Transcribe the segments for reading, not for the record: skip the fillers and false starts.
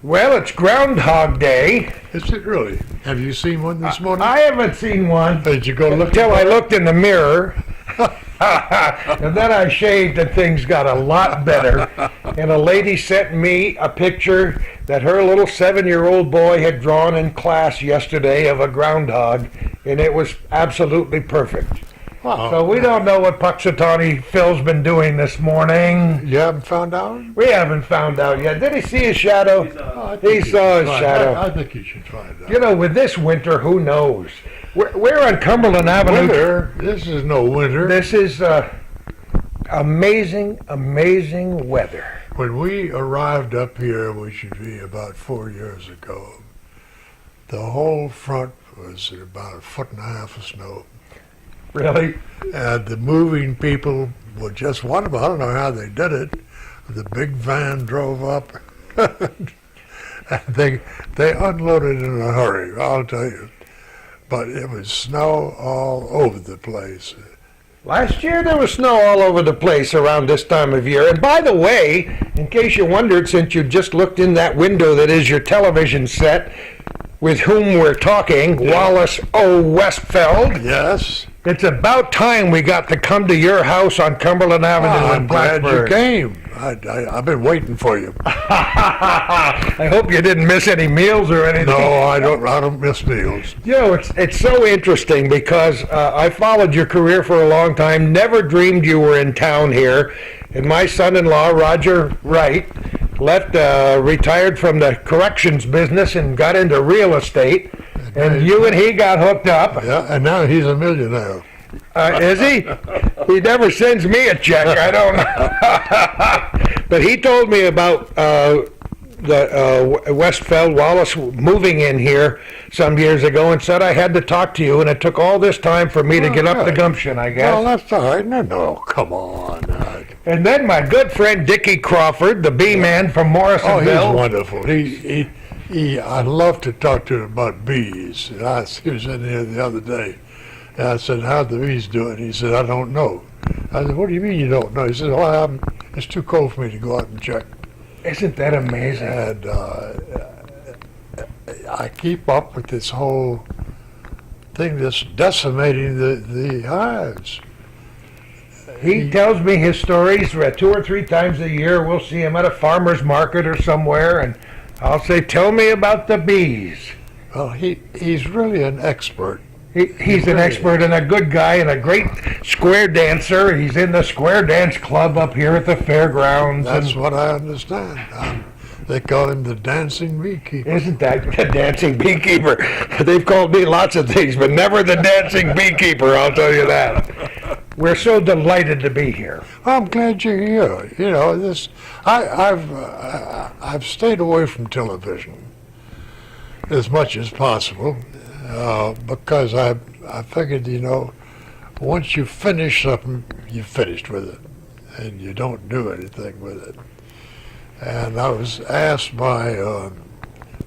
Well, it's Groundhog Day. Is it really? Have you seen one this morning? I haven't seen one. Did you go look? Until I looked in the mirror. And then I shaved and things got a lot better. And a lady sent me a picture that her little 7-year-old boy had drawn in class yesterday of a groundhog, and it was absolutely perfect. Wow. So we don't know what Puxatawny Phil's been doing this morning. You haven't found out? We haven't found out yet. Did he see his shadow? He saw his shadow. I think you should find out. You know, with this winter, who knows? We're on Cumberland Avenue. Winter? This is no winter. This is amazing, amazing weather. When we arrived up here, which should be about 4 years ago, the whole front was about 1.5 feet of snow. Really? And the moving people were just wonderful. I don't know how they did it. The big van drove up. And they unloaded in a hurry, I'll tell you. But it was snow all over the place. Last year there was snow all over the place around this time of year. And by the way, in case you wondered, since you just looked in that window that is your television set, with whom we're talking, yeah. Wallace Westfeldt. Yes. It's about time we got to come to your house on Cumberland Avenue in Plattsburgh. I'm glad you came. I've been waiting for you. I hope you didn't miss any meals or anything. No, I don't miss meals. You know, it's so interesting because I followed your career for a long time, never dreamed you were in town here. And my son-in-law, Roger Wright, retired from the corrections business and got into real estate. And you and he got hooked up. Yeah, and now he's a millionaire. Is he? He never sends me a check. I don't know. But he told me about Westfeldt, Wallace, moving in here some years ago and said I had to talk to you, and it took all this time for me to get up the gumption, I guess. Well, that's all right. No, come on. And then my good friend Dickie Crawford, the B-man from Morrisonville. Oh, he's wonderful. I love to talk to him about bees. He was in here the other day. And I said, how the bees doing? He said, I don't know. I said, what do you mean you don't know? He said, well, it's too cold for me to go out and check. Isn't that amazing? And I keep up with this whole thing that's decimating the hives. He tells me his stories 2 or 3 times a year. We'll see him at a farmer's market or somewhere, and I'll say, tell me about the bees. Well, he's really an expert. He's an expert and a good guy and a great square dancer. He's in the square dance club up here at the fairgrounds. That's what I understand. They call him the dancing beekeeper. Isn't that the dancing beekeeper? They've called me lots of things, but never the dancing beekeeper, I'll tell you that. We're so delighted to be here. I'm glad you're here. You know, I've stayed away from television as much as possible because I figured, you know, once you finish something, you're finished with it, and you don't do anything with it. And I was asked by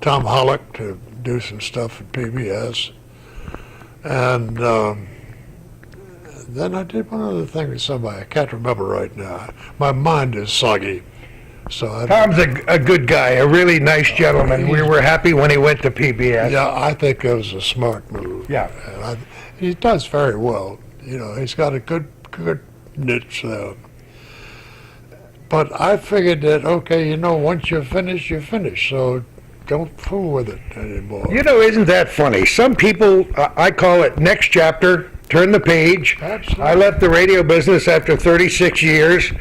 Tom Hollick to do some stuff at PBS, and then I did one other thing with somebody. I can't remember right now. My mind is soggy. So Tom's a good guy, a really nice gentleman. We were happy when he went to PBS. Yeah, I think it was a smart move. Yeah. And he does very well. You know, he's got a good niche there. But I figured that, okay, you know, once you're finished, you're finished. So don't fool with it anymore. You know, isn't that funny? Some people, I call it next chapter, turn the page. Absolutely. I left the radio business after 36 years.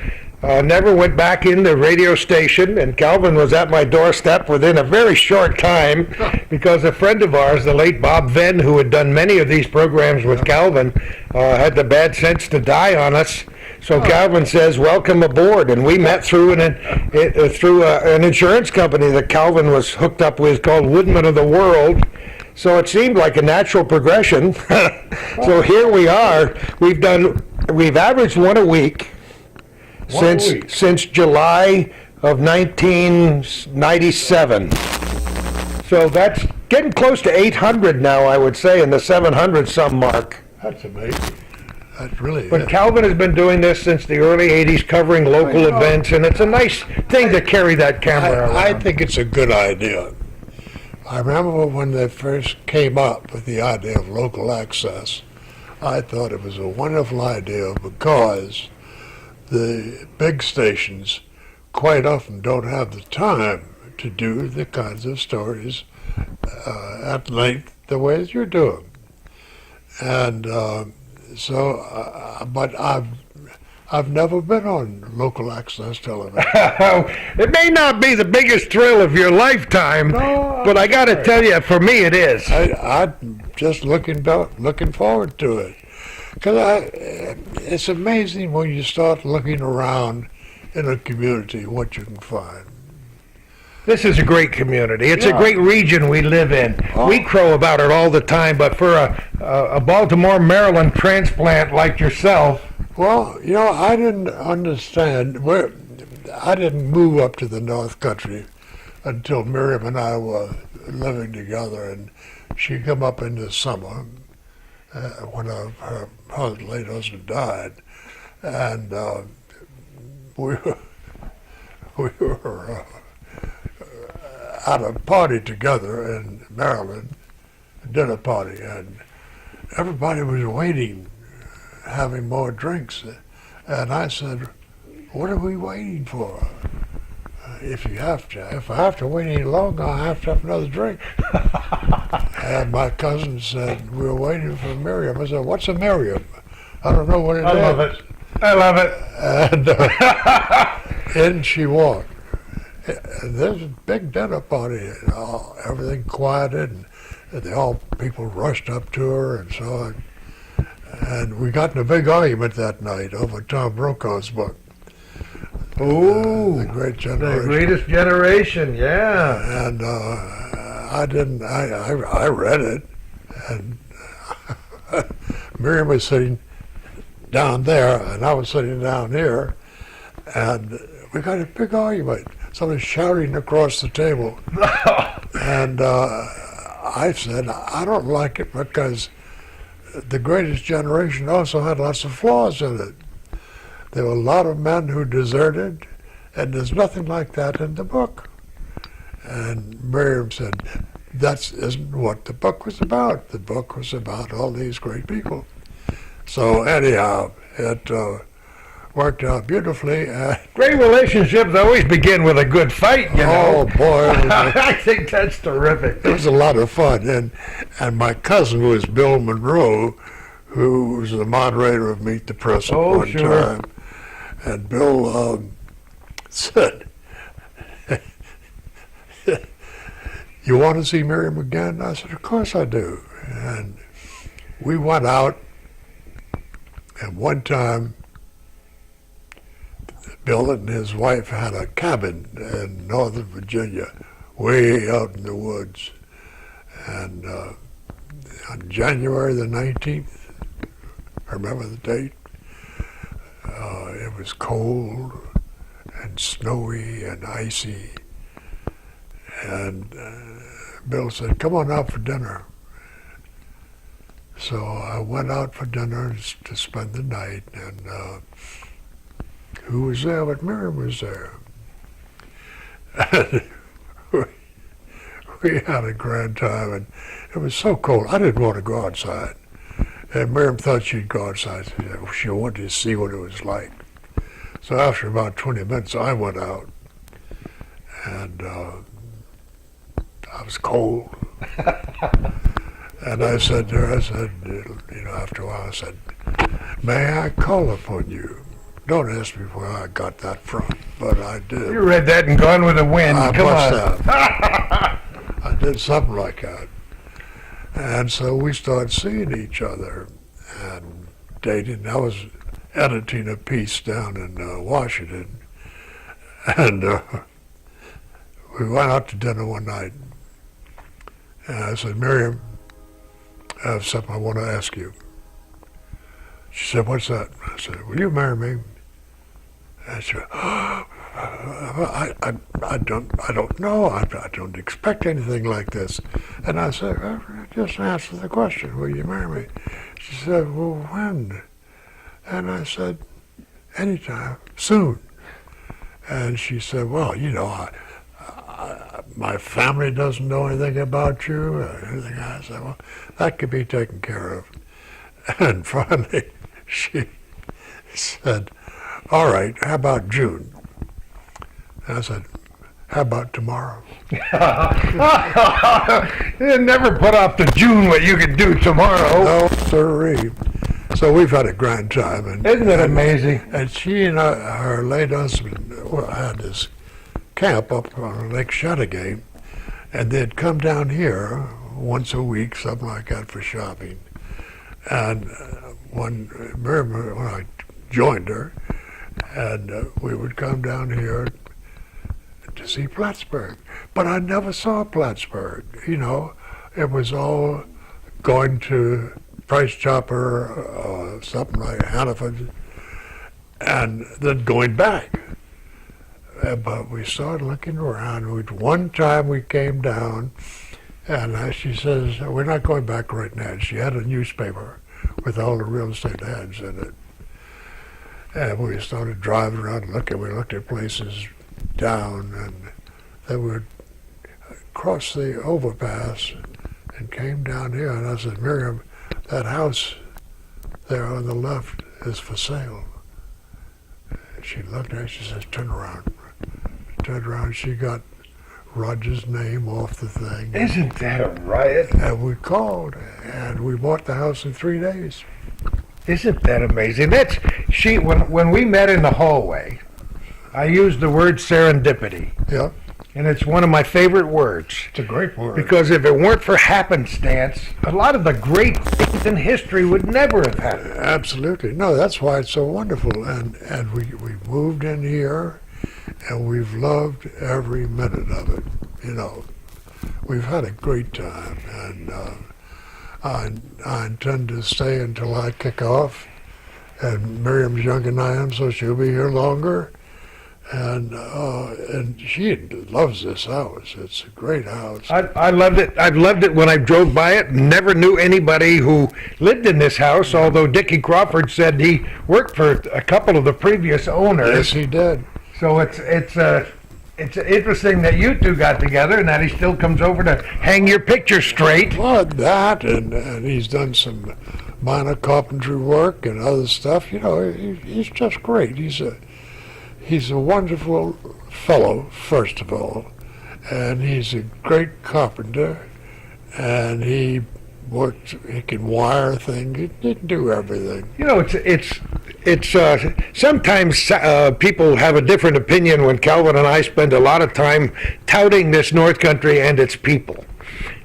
Never went back in the radio station, and Calvin was at my doorstep within a very short time because a friend of ours, the late Bob Venn, who had done many of these programs with Calvin, had the bad sense to die on us. So Calvin says, welcome aboard, and we met through an insurance company that Calvin was hooked up with called Woodman of the World. So it seemed like a natural progression. So here we are. We've averaged one a week. Since July of 1997. So that's getting close to 800 now, I would say, in the 700 some mark. That's amazing. That really But is. Calvin has been doing this since the early 80s, covering local I know. events, and it's a nice thing to carry that camera I around. think it's a good idea. I remember when they first came up with the idea of local access, I thought it was a wonderful idea because the big stations quite often don't have the time to do the kinds of stories at length the way that you're doing. And but I've never been on local access television. It may not be the biggest thrill of your lifetime, No, but I got to tell you, for me it is. I'm just looking forward to it, because it's amazing when you start looking around in a community what you can find. This is a great community. It's a Yeah. great region we live in. Oh. We crow about it all the time, but for a Baltimore, Maryland transplant like yourself, Well, I didn't understand where. I didn't move up to the North Country until Miriam and I were living together, and she come up in the summer when her late husband died, and we were, we were at a party together in Maryland, a dinner party, and everybody was waiting, having more drinks, and I said, "What are we waiting for? If I have to wait any longer, I'll have to have another drink." And my cousin said, "We're waiting for Miriam." I said, "What's a Miriam? I don't know what it is." I love it. I love it. And in she walked. And there's a big dinner party, and everything quieted, and people rushed up to her and so on. And we got in a big argument that night over Tom Brokaw's book. Ooh, The Great the Generation. greatest generation, yeah. And I read it, and Miriam was sitting down there, and I was sitting down here, and we got a big argument. Somebody shouting across the table. And I said, I don't like it because The Greatest Generation also had lots of flaws in it. There were a lot of men who deserted, and there's nothing like that in the book. And Miriam said, that isn't what the book was about. The book was about all these great people. So anyhow, it worked out beautifully. Great relationships always begin with a good fight, you Oh know. boy, I think that's terrific. it was a lot of fun. And my cousin was Bill Monroe, who was the moderator of Meet the Press at Oh, one sure. time. And Bill said, "You want to see Miriam again?" I said, "Of course I do." And we went out, and one time Bill and his wife had a cabin in Northern Virginia, way out in the woods. And on January the 19th, I remember the date, it was cold and snowy and icy. And Bill said, "Come on out for dinner." So I went out for dinner to spend the night, and who was there but Miriam was there. And we had a grand time, and it was so cold. I didn't want to go outside. And Miriam thought she'd go outside. She wanted to see what it was like. So after about 20 minutes, I went out, and I was cold. And I said to her, after a while, I said, "May I call upon you?" Don't ask me where I got that from, but I did. You read that and Gone with the Wind. I Come must on. have. I did something like that. And so we started seeing each other and dating. I was editing a piece down in Washington, and we went out to dinner one night. And I said, "Miriam, I have something I want to ask you." She said, "What's that?" I said, "Will you marry me?" And she said, I don't know. I don't expect anything like this." And I said, "Just answer the question. Will you marry me?" She said, "Well, when?" And I said, anytime, soon. And she said, well, you know, my family doesn't know anything about you or anything. I said, well, that could be taken care of. And finally, she said, all right, how about June? And I said, how about tomorrow? You never put off to June what you could do tomorrow. No, sirree. So we've had a grand time. And, Isn't it amazing? And she and her late husband had this camp up on Lake Chateauguay, and they'd come down here once a week, something like that, for shopping. And when I joined her, and we would come down here to see Plattsburgh. But I never saw Plattsburgh, you know. It was all going to Price Chopper or something like Hannaford, and then going back. But we started looking around. One time we came down, and she says, we're not going back right now. She had a newspaper with all the real estate ads in it. And we started driving around and looking. We looked at places down, and then we crossed the overpass and came down here. And I said, Miriam, that house there on the left is for sale. And she looked at it, she says, turn around. Turned around, she got Roger's name off the thing. Isn't that a riot? And we called, and we bought the house in 3 days. Isn't that amazing? When we met in the hallway, I used the word serendipity. Yeah. And it's one of my favorite words. It's a great word. Because if it weren't for happenstance, a lot of the great things in history would never have happened. Absolutely. No, that's why it's so wonderful. And we moved in here, and we've loved every minute of it. You know, we've had a great time, and I intend to stay until I kick off. And Miriam's younger than I am, so she'll be here longer. And she loves this house. It's a great house. I loved it. I loved it when I drove by it. Never knew anybody who lived in this house, although Dickie Crawford said he worked for a couple of the previous owners. Yes, he did. So it's interesting that you two got together and that he still comes over to hang your picture straight. Well, that, and he's done some minor carpentry work and other stuff. You know, he's just great. He's a wonderful fellow, first of all, and he's a great carpenter, and he can wire things, he can do everything. You know, it's sometimes people have a different opinion when Calvin and I spend a lot of time touting this North Country and its people.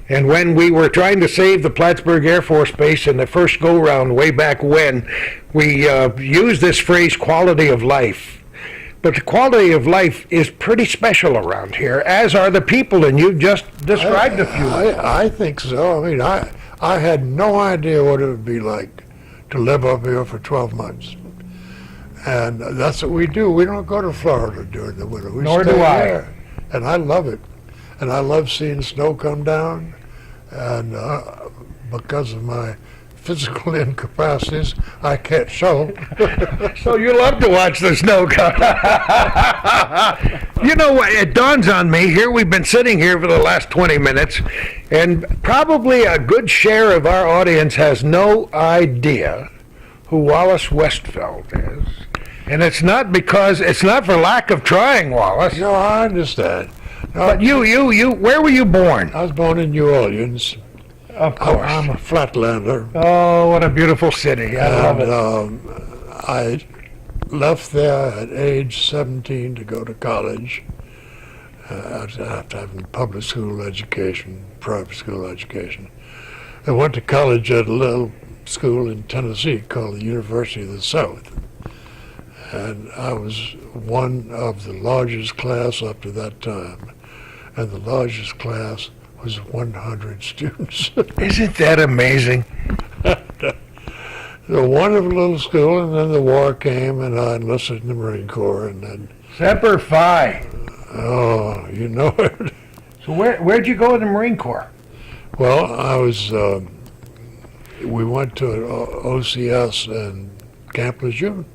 And when we were trying to save the Plattsburgh Air Force Base in the first go-round way back when, we used this phrase, quality of life. But the quality of life is pretty special around here, as are the people, and you've just described a few. I think so. I mean, I had no idea what it would be like to live up here for 12 months. And that's what we do. We don't go to Florida during the winter. Nor do I. Here. And I love it. And I love seeing snow come down. And because of my physical incapacities, I can't shovel. So you love to watch the snow come. You know what, it dawns on me, here we've been sitting here for the last 20 minutes, and probably a good share of our audience has no idea who Wallace Westfeldt is. And it's not for lack of trying, Wallace. No, I understand. No, But you, where were you born? I was born in New Orleans. Of course. I'm a flatlander. Oh, what a beautiful city. I love it. I left there at age 17 to go to college after having public school education, private school education. I went to college at a little school in Tennessee called the University of the South. And I was one of the largest class up to that time. And the largest class was 100 students. Isn't that amazing? A wonderful little school, and then the war came, and I enlisted in the Marine Corps, and then... Semper Fi. Oh, you know it. So where'd you go in the Marine Corps? Well, I was... we went to OCS in Camp Lejeune.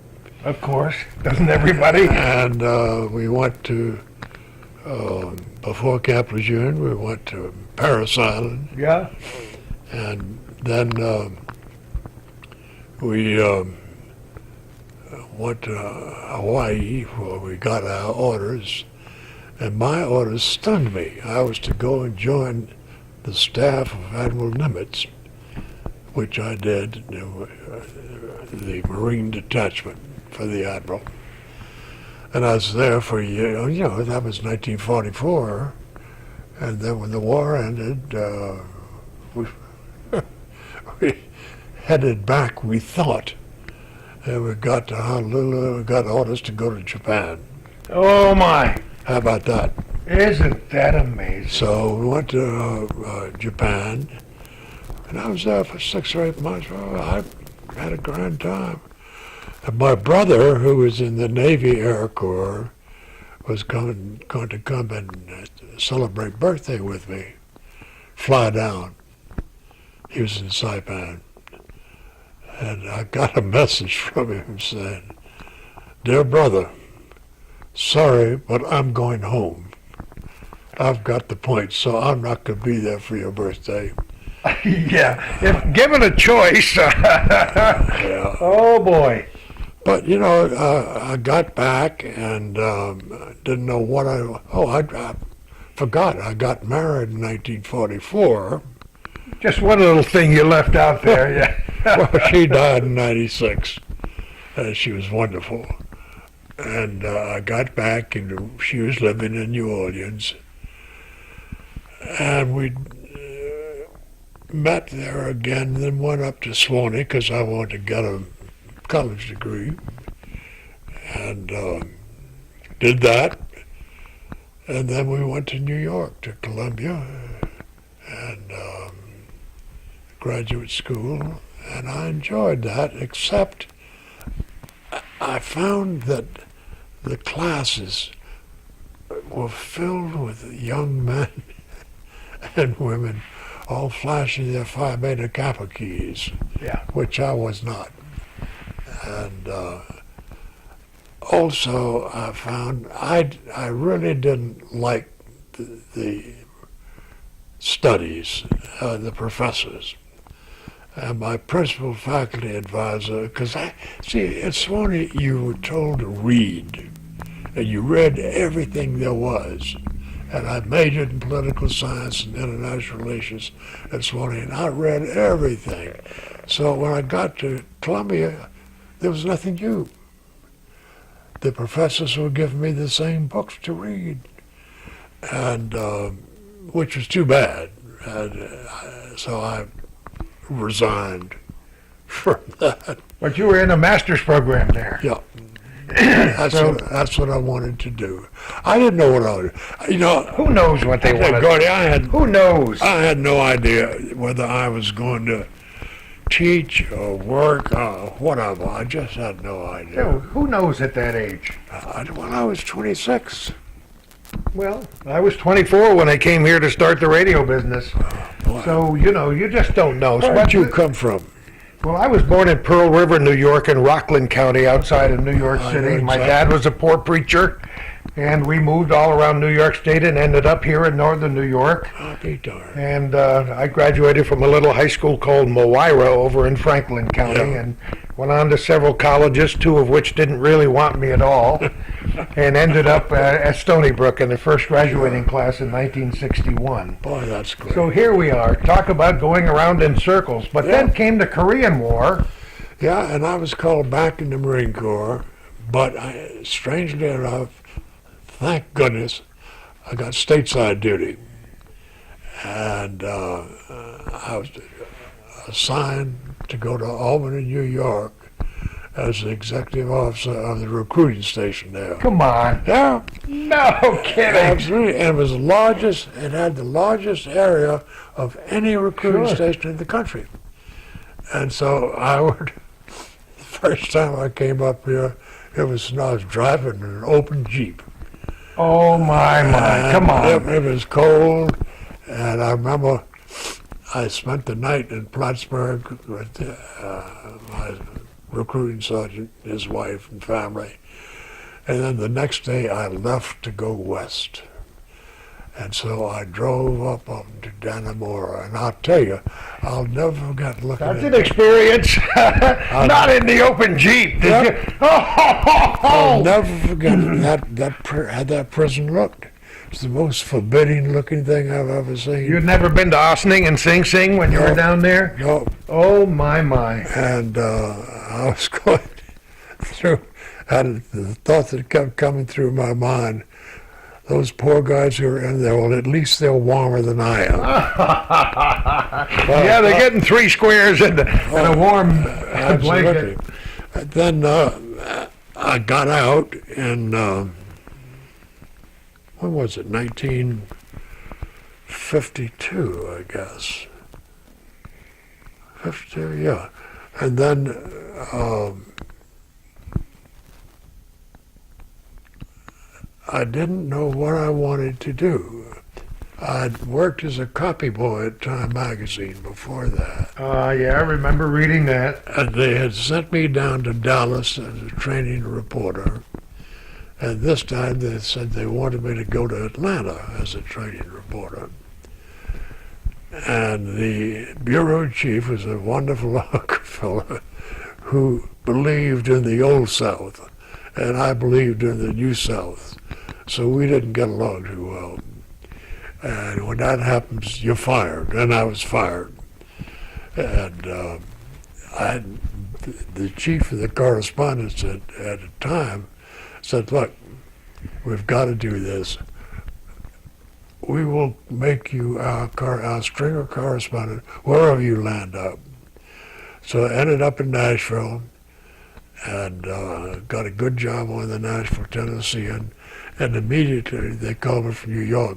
Of course, doesn't everybody? And we went to, before Camp Lejeune, we went to Paris Island. Yeah. And then we went to Hawaii where we got our orders. And my orders stunned me. I was to go and join the staff of Admiral Nimitz, which I did, the Marine Detachment for the Admiral. And I was there for a year, that was 1944. And then when the war ended, we headed back, we thought. And we got to Honolulu, we got orders to go to Japan. Oh my! How about that? Isn't that amazing? So we went to Japan, and I was there for 6 or 8 months. Oh, I had a grand time. And my brother, who was in the Navy Air Corps, was going to come and celebrate birthday with me, fly down. He was in Saipan. And I got a message from him saying, "Dear brother, sorry, but I'm going home. I've got the points, so I'm not going to be there for your birthday." Yeah, if given a choice. Yeah. Oh boy. But, I got back and didn't know what I forgot. I got married in 1944. Just one little thing you left out there, yeah. Well, she died in 96, and she was wonderful. And I got back, and she was living in New Orleans. And we met there again, then went up to Swanee because I wanted to get a college degree. And did that. And then we went to New York, to Columbia, and graduate school. And I enjoyed that, except I found that the classes were filled with young men and women all flashing their Phi Beta Kappa keys, Yeah. which I was not. And also I found I really didn't like the studies, the professors. And my principal faculty advisor, because at Swanee you were told to read, and you read everything there was. And I majored in political science and international relations at Swanee, and I read everything. So when I got to Columbia, there was nothing new. The professors were giving me the same books to read, and which was too bad. And so I resigned from that. But you were in a master's program there. Yeah. That's what I wanted to do. I didn't know what I would. Who knows what they wanted? Gordie, Who knows? I had no idea whether I was going to teach or work or whatever. I just had no idea. So, who knows at that age? When I was 26. Well, I was 24 when I came here to start the radio business. Boy. So, you just don't know. Where did you come from? Well, I was born in Pearl River, New York, in Rockland County, outside of New York I City. know My exactly. dad was a poor preacher, and we moved all around New York State and ended up here in northern New York. I'll be darned. And I graduated from a little high school called Moira over in Franklin County, Yeah. and went on to several colleges, 2 of which didn't really want me at all, and ended up at Stony Brook in the first graduating class in 1961. Boy, that's great. So here we are, talk about going around in circles. But Yeah. then came the Korean War. Yeah, and I was called back in the Marine Corps, but strangely enough, thank goodness, I got stateside duty. And I was assigned to go to Albany, New York, as the executive officer of the recruiting station there. Come on. Yeah, No kidding. absolutely. And it was the largest, it had the largest area of any recruiting Sure. station in the country. And so the first time I came up here, I was driving in an open Jeep. Oh, my. Come on. It was cold, and I remember I spent the night in Plattsburgh with my recruiting sergeant, his wife and family. And then the next day I left to go west. And so I drove up to Dannemora, and I'll tell you, I'll never forget looking That's at an experience. Not in the open Jeep, did Yep. you? I'll Oh, never forget how that prison looked. It's the most forbidding looking thing I've ever seen. You'd never been to Ossining and Sing Sing when you were No. down there? No, Oh, my. and I was going through, and the thought that kept coming through my mind, those poor guys who are in there, well, at least they're warmer than I am. Yeah, they're getting 3 squares and a warm Absolutely. blanket. And then I got out in, when was it, 1952, I guess. 52, yeah. And then I didn't know what I wanted to do. I'd worked as a copy boy at Time Magazine before that. Yeah, I remember reading that. And they had sent me down to Dallas as a training reporter. And this time they said they wanted me to go to Atlanta as a training reporter. And the bureau chief was a wonderful fellow who believed in the Old South, and I believed in the New South. So we didn't get along too well. And when that happens, you're fired. And I was fired. And the chief of the correspondence at the time said, look, we've got to do this. We will make you our stringer correspondent wherever you land up. So I ended up in Nashville and got a good job on the Nashville Tennessean. And immediately they called me from New York,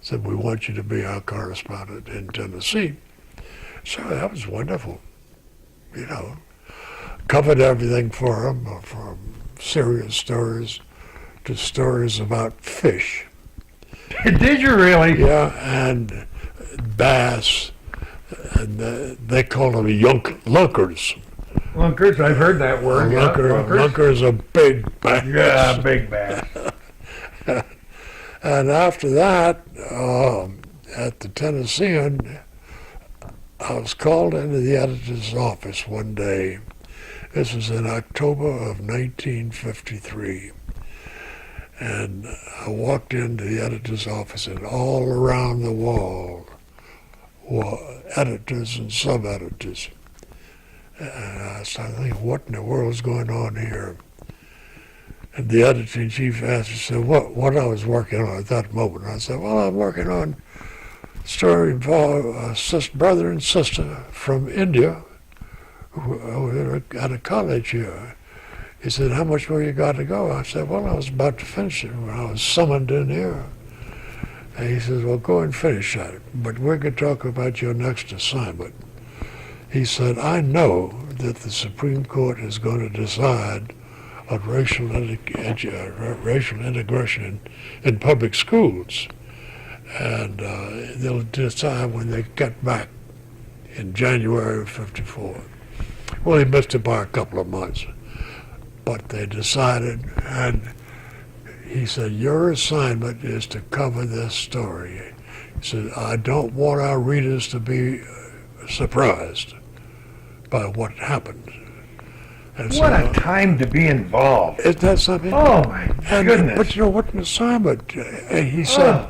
said, we want you to be our correspondent in Tennessee. So that was wonderful, you know. Covered everything for them, from serious stories to stories about fish. Did you really? Yeah, and bass, and they call them lunkers. Lunkers, I've heard that word. Yeah, lunkers. Lunker's a big bass. Yeah, big bass. And after that, at the Tennessean, I was called into the editor's office one day. This was in October of 1953. And I walked into the editor's office, and all around the wall were editors and sub-editors. And I started thinking, what in the world is going on here? And the editor-in-chief asked me, said, what I was working on at that moment. I said, well, I'm working on a story about a brother and sister from India who were at a college here. He said, how much more you got to go? I said, well, I was about to finish it when I was summoned in here. And he says, well, go and finish that, but we're going to talk about your next assignment. He said, I know that the Supreme Court is going to decide on racial integration in public schools. And they'll decide when they get back in January of '54. Well, he missed it by a couple of months. But they decided, and he said, your assignment is to cover this story. He said, I don't want our readers to be surprised by what happened. And What a time to be involved. isn't that something? Oh, my goodness. But you know, what an assignment. He said,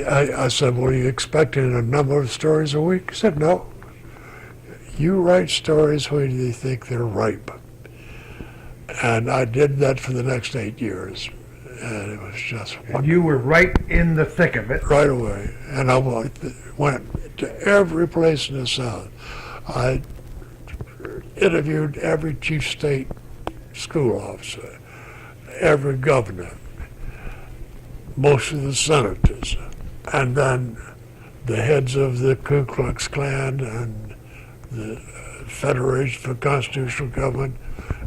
I said, well, are you expecting a number of stories a week? He said, no. You write stories when you think they're ripe. And I did that for the next 8 years. And it was just wonderful. You were right in the thick of it. Right away. And I went to every place in the South. I interviewed every chief state school officer, every governor, most of the senators, and then the heads of the Ku Klux Klan and the Federation for Constitutional Government,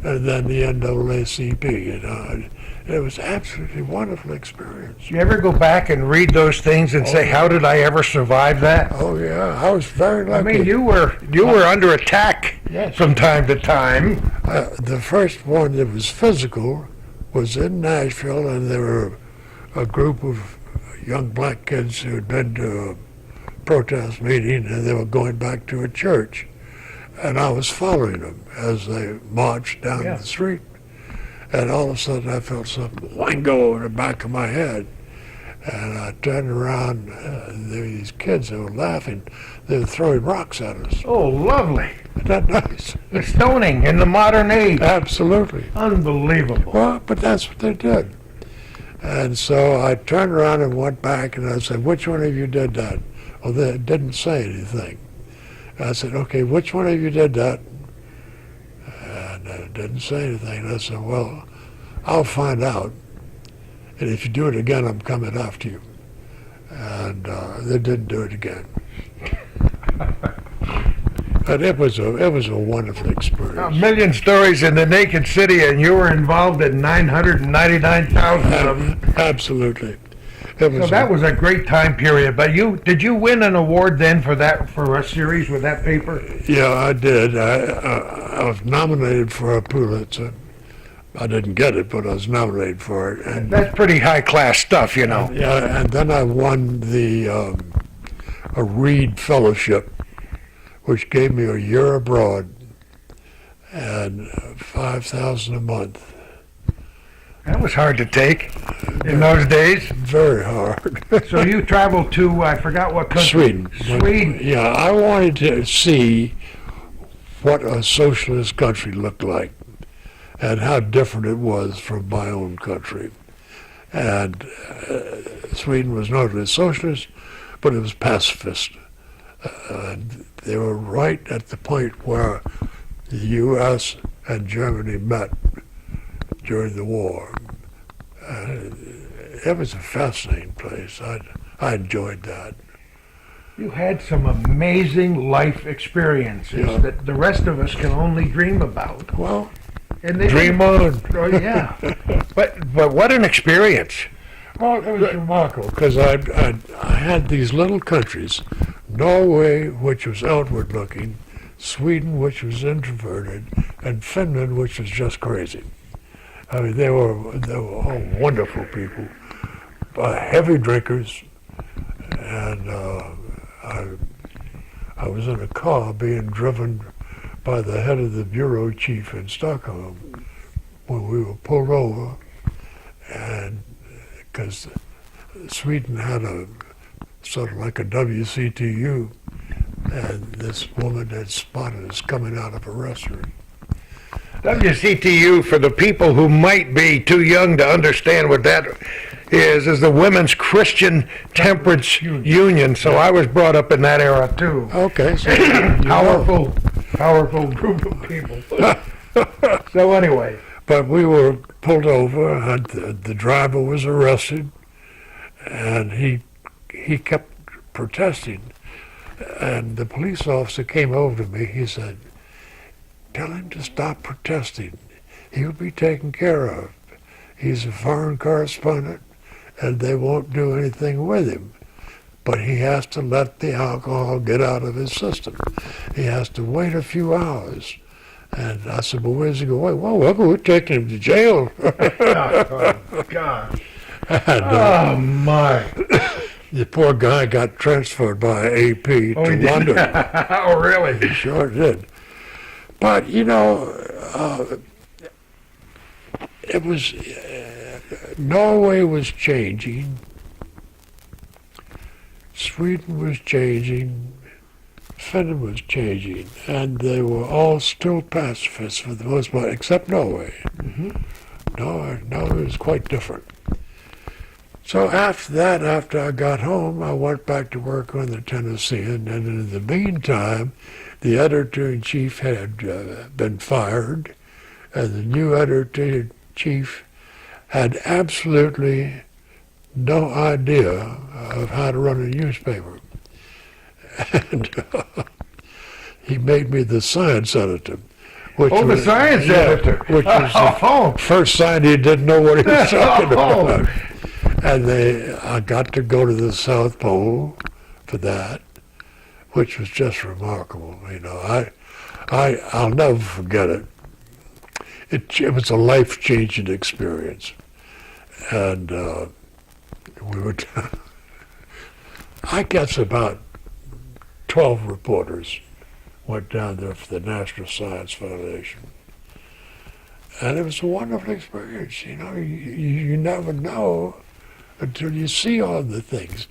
and then the NAACP. You know, it was absolutely wonderful experience. You ever go back and read those things and say, how did I ever survive that? Oh yeah, I was very I lucky. mean, you were under attack Yes. from time to time. The first one that was physical was in Nashville, and there were a group of young black kids who had been to a protest meeting, and they were going back to a church. And I was following them as they marched down Yeah. the street. And all of a sudden I felt something wango in the back of my head. And I turned around, and there were these kids who were laughing. They were throwing rocks at us. Oh, lovely. Isn't that nice? The stoning in the modern age. Absolutely. Unbelievable. Well, but that's what they did. And so I turned around and went back, and I said, which one of you did that? Well, they didn't say anything. I said, okay, which one of you did that? And they didn't say anything. And I said, well, I'll find out. And if you do it again, I'm coming after you. And they didn't do it again. And it was a wonderful A experience. million stories in the Naked City, and you were involved in 999,000 of them. Absolutely. It So was that was a great time period. But did you win an award then for a series with that paper? Yeah, I did. I was nominated for a Pulitzer. I didn't get it, but I was nominated for it. And That's pretty high class stuff, you know. yeah, and then I won a Reed Fellowship, which gave me a year abroad and $5,000 a month. That was hard to take in those days. Very hard. So you traveled to, I forgot what country. Sweden. Sweden. Yeah, I wanted to see what a socialist country looked like and how different it was from my own country. And Sweden was not only socialist, but it was pacifist. They were right at the point where the U.S. and Germany met during the war. It was a fascinating place. I enjoyed that. You had some amazing life experiences Yeah. that the rest of us can only dream about. Well, And they dream on. Oh, yeah. But what an experience. Well, it was remarkable because I had these little countries, Norway, which was outward looking, Sweden, which was introverted, and Finland, which was just crazy. I mean, they were all wonderful people, heavy drinkers, and I was in a car being driven by the head of the bureau chief in Stockholm when we were pulled over, and because Sweden had a sort of like a WCTU, and this woman had spotted us coming out of a restaurant. WCTU, for the people who might be too young to understand what that is the Women's Christian Temperance Union. So I was brought up in that era too. Okay, so Powerful group of people. So anyway, but we were pulled over, and the driver was arrested, and he kept protesting. And the police officer came over to me. He said, "Tell him to stop protesting. He'll be taken care of. He's a foreign correspondent, and they won't do anything with him. But he has to let the alcohol get out of his system. He has to wait a few hours." And I said, "Well, where's he going?" "Well, we're taking him to jail." oh God, And, oh my, the poor guy got transferred by AP he to did. London. Oh really? He sure did. But, you know, it was, Norway was changing, Sweden was changing, Finland was changing, and they were all still pacifists for the most part, except Norway. Mm-hmm. Norway was quite different. So after that, after I got home, I went back to work on the Tennessean, and in the meantime, the editor-in-chief had been fired, and the new editor-in-chief had absolutely no idea of how to run a newspaper. And he made me the science editor. Which Oh, the was, science yeah, editor. Which was Oh. the first sign he didn't know what he was talking Oh. about. And I got to go to the South Pole for that, which was just remarkable. You know, I'll never forget it. It was a life-changing experience. And we were, I guess about 12 reporters went down there for the National Science Foundation. And it was a wonderful experience, you know. You never know until you see all the things.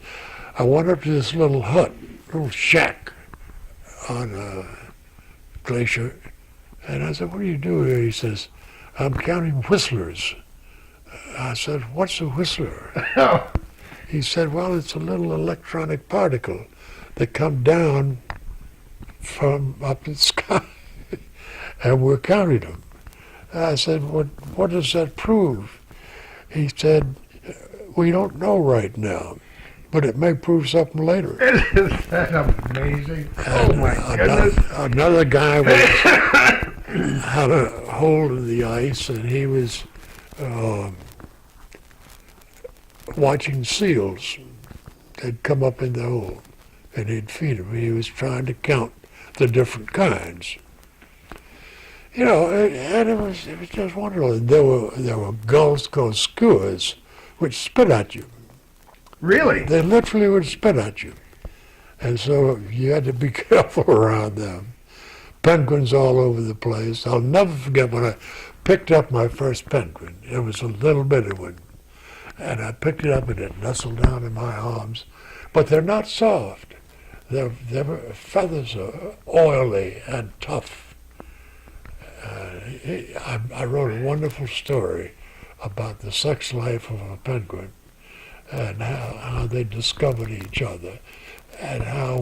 I went up to this little hut, little shack on a glacier, and I said, "What do you do here?" He says, "I'm counting whistlers." I said, "What's a whistler?" He said, "Well, it's a little electronic particle that come down from up in the sky, and we're counting them." I said, what does that prove? He said, "We don't know right now, but it may prove something later." Isn't that amazing? And Oh my goodness. Another guy had a hole in the ice, and he was watching seals. They'd come up in the hole, and he'd feed them. He was trying to count the different kinds. You know, and it was just wonderful. There were Gulf Coast skuas which spit at you. Really? They literally would spit at you. And so you had to be careful around them. Penguins all over the place. I'll never forget when I picked up my first penguin. It was a little bitty one. And I picked it up and it nestled down in my arms. But they're not soft. Their feathers are oily and tough. I wrote a wonderful story about the sex life of a penguin and how they discovered each other and how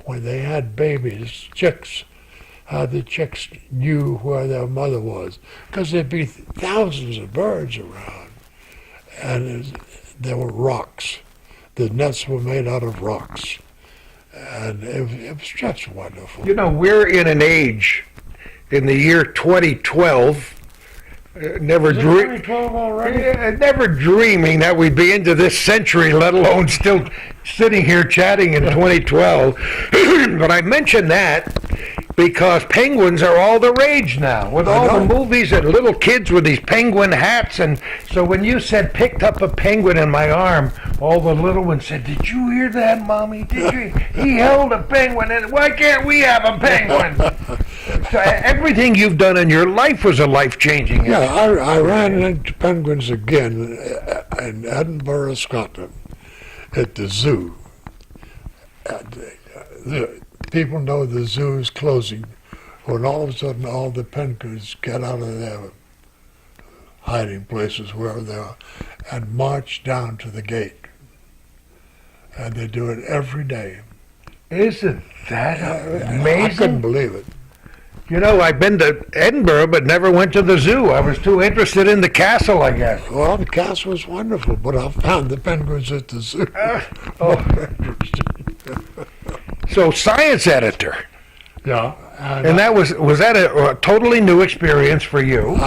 when they had babies, chicks, how the chicks knew where their mother was. Because there'd be thousands of birds around and there were rocks. The nests were made out of rocks. And it was just wonderful. You know, we're in an age in the year 2012, never dreaming that we'd be into this century, let alone still sitting here chatting in 2012. But I mention that because penguins are all the rage now, with all the movies and little kids with these penguin hats. And so when you said picked up a penguin in my arm, all the little ones said, "Did you hear that, Mommy? Did you? He held a penguin, and why can't we have a penguin?" So everything you've done in your life was a life-changing. Yeah, I ran into penguins again in Edinburgh, Scotland, at the zoo. People know the zoo is closing when all of a sudden all the penguins get out of their hiding places, wherever they are, and march down to the gate. And they do it every day. Isn't that amazing? I couldn't believe it. You know, I've been to Edinburgh, but never went to the zoo. I was too interested in the castle, I guess. Well, the castle was wonderful, but I found the penguins at the zoo. So, science editor. Yeah. And that was that a totally new experience for you?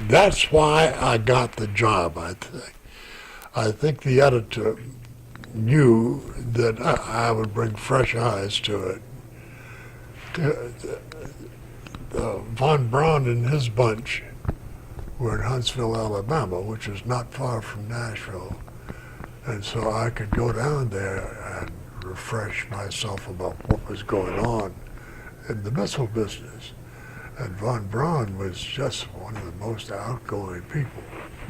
That's why I got the job, I think. I think the editor knew that I would bring fresh eyes to it. Von Braun and his bunch were in Huntsville, Alabama, which is not far from Nashville. And so I could go down there and refresh myself about what was going on in the missile business. And Von Braun was just one of the most outgoing people.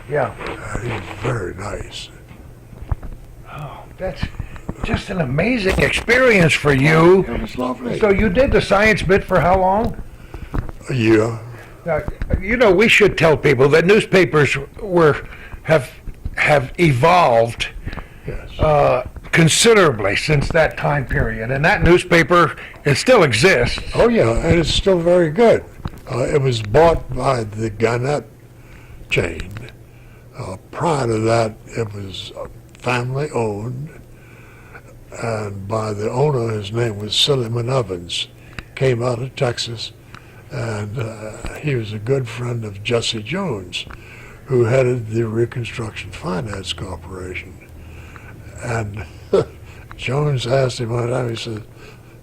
Yeah. And he was very nice. Oh, that's just an amazing experience for you. It was lovely. So you did the science bit for how long? A year. Now, you know, we should tell people that newspapers have evolved Yes. considerably since that time period, and that newspaper, it still exists. Oh yeah, and it's still very good. It was bought by the Gannett chain. Prior to that, it was family owned, and by the owner, his name was Silliman Evans, came out of Texas, and he was a good friend of Jesse Jones, who headed the Reconstruction Finance Corporation. And Jones asked him one time, he said,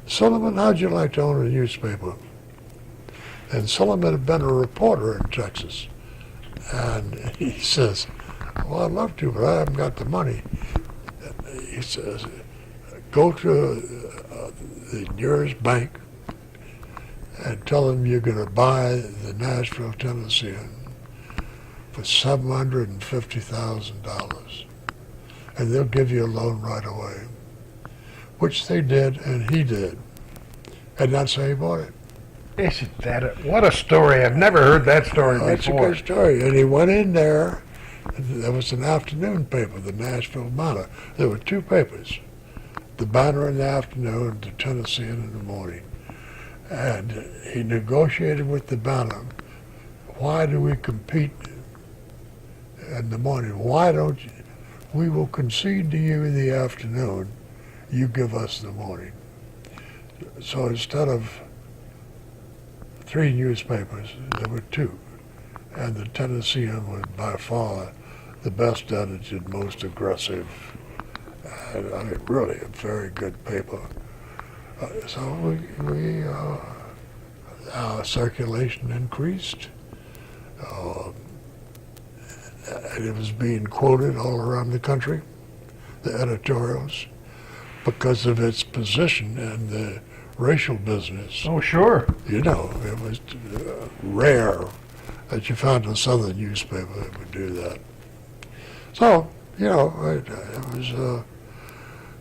"Sullivan, how'd you like to own a newspaper?" And Sullivan had been a reporter in Texas. And he says, well, I'd love to, but I haven't got the money. And he says, go to the nearest bank and tell them you're going to buy the Nashville Tennessean for $750,000. And they'll give you a loan right away. Which they did, and he did. And that's how he bought it. Isn't that what a story? I've never heard that story That's a before. good story. And he went in there, and there was an afternoon paper, the Nashville Banner. There were two papers, the Banner in the afternoon and the Tennessean in the morning. And he negotiated with the Banner, why do we compete in the morning? Why don't you? We will concede to you in the afternoon, you give us the morning. So instead of 3 newspapers, there were 2. And the Tennessean was by far the best edited, most aggressive, and I mean, really a very good paper. So our circulation increased. And it was being quoted all around the country, the editorials, because of its position in the racial business. Oh, sure. You know, it was rare that you found a Southern newspaper that would do that. So, you know, it was a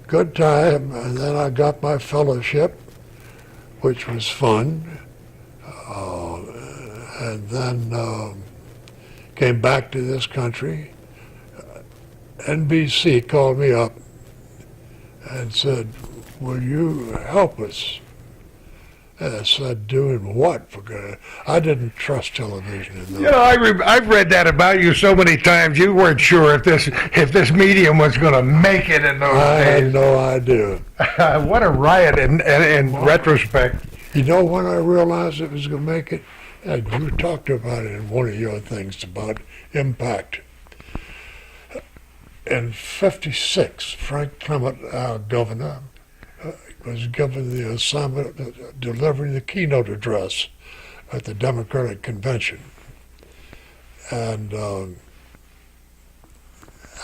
good time, and then I got my fellowship, which was fun, and then came back to this country. NBC called me up and said, will you help us? And I said, doing what? I didn't trust television in those. You know, I've read that about you so many times. You weren't sure if this medium was going to make it in those I days. had no idea. What a riot in retrospect. You know when I realized it was going to make it? And you talked about it in one of your things about impact. In '56, Frank Clement, our governor, was given the assignment of delivering the keynote address at the Democratic Convention. And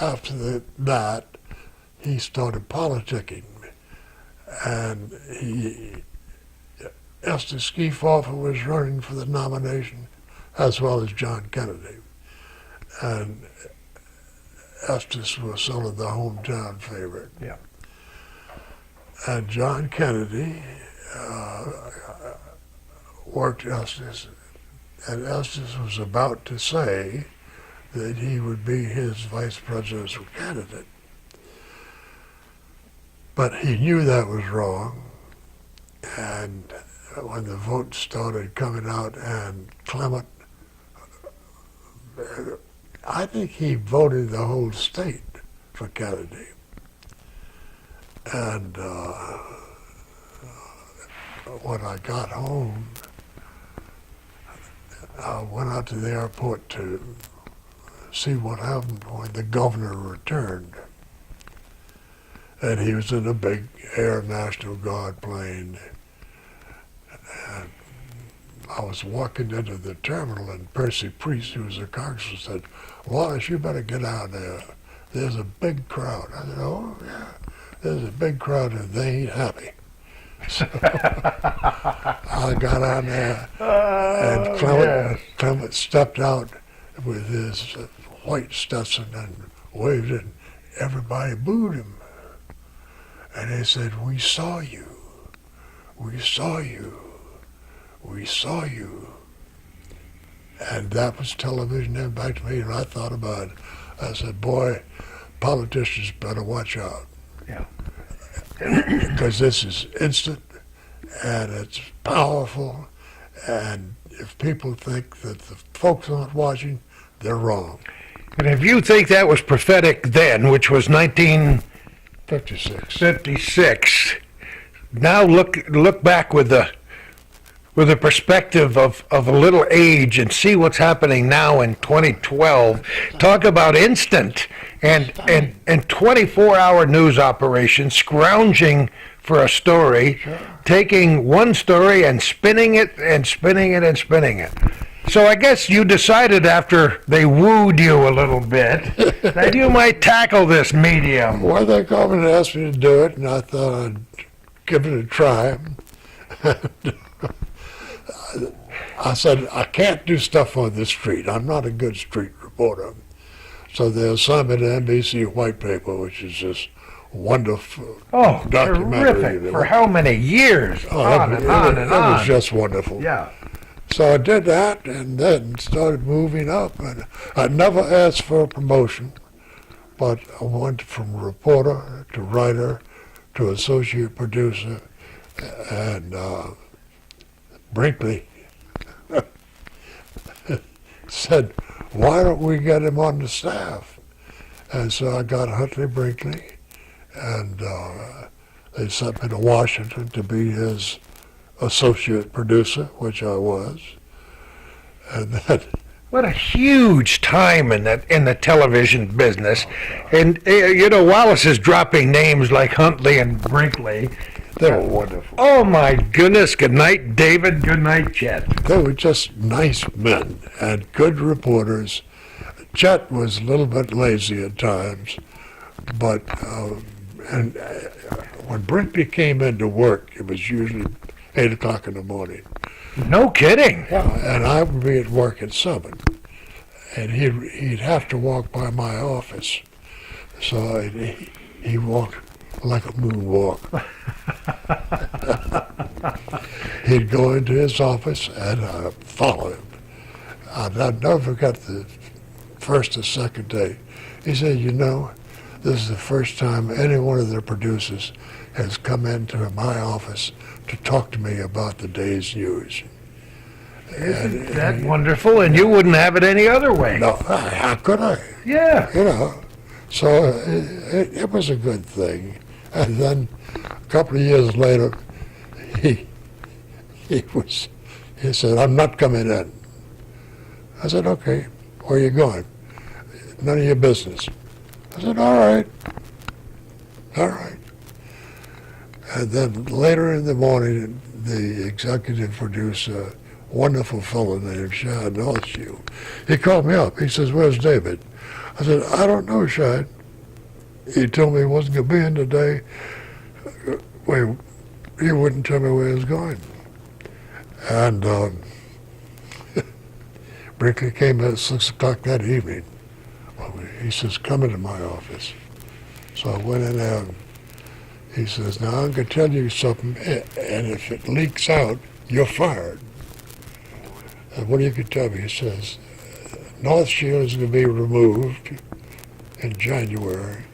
after that, he started politicking. And Estes Kefauver was running for the nomination, as well as John Kennedy. And Estes was sort of the hometown favorite. Yeah. And John Kennedy worked Estes, and Estes was about to say that he would be his vice presidential candidate. But he knew that was wrong, and when the votes started coming out and Clement, I think he voted the whole state for Kennedy. And when I got home, I went out to the airport to see what happened when the governor returned. And he was in a big Air National Guard plane. And I was walking into the terminal, and Percy Priest, who was a congressman, said, Wallace, you better get out there. There's a big crowd. I said, oh, yeah. There's a big crowd and they ain't happy. So I got on there, and Clement stepped out with his white Stetson and waved, and everybody booed him. And they said, we saw you. We saw you. We saw you. And that was television impact to me, and I thought about it. I said, boy, politicians better watch out. Yeah. Because this is instant, and it's powerful, and if people think that the folks aren't watching, they're wrong. And if you think that was prophetic then, which was 1956, now look back with the perspective of a little age and see what's happening now in 2012. Talk about instant and 24-hour news operations scrounging for a story, taking one story and spinning it and spinning it and spinning it. So I guess you decided after they wooed you a little bit that you might tackle this medium. Well, they called me and asked me to do it, and I thought I'd give it a try. I said, I can't do stuff on the street. I'm not a good street reporter. So they assigned me to NBC White Paper, which is just wonderful documentary. Terrific. For how many years? On and on and on. It was just wonderful. Yeah. So I did that and then started moving up. And I never asked for a promotion, but I went from reporter to writer to associate producer. And Brinkley said, why don't we get him on the staff? And so I got Huntley Brinkley, and they sent me to Washington to be his associate producer, which I was. And then What a huge time in the television business. And you know, Wallace is dropping names like Huntley and Brinkley. they were wonderful. Oh my goodness, good night David, good night Chet. They were just nice men and good reporters. Chet was a little bit lazy at times, but when Brinkley came into work, it was usually 8 o'clock in the morning. No kidding. And I would be at work at 7, and he'd have to walk by my office. So he walked like a moonwalk. He'd go into his office, and I'd follow him. I'd never forget the first or second day. He said, you know, this is the first time any one of the producers has come into my office to talk to me about the day's news. Isn't that wonderful? And you wouldn't have it any other way. No, how could I? Yeah. You know, so it was a good thing. And then a couple of years later, he said, I'm not coming in. I said, okay, where are you going? None of your business. I said, all right. And then later in the morning, the executive producer, wonderful fellow named Shad Northshield, he called me up. He says, where's David? I said, I don't know, Shad. He told me he wasn't going to be in today. He wouldn't tell me where he was going. And Brinkley came at 6 o'clock that evening. He says, come into my office. So I went in there. He says, now I'm going to tell you something, and if it leaks out, you're fired. And what do you can tell me? He says, North Shield is going to be removed in January,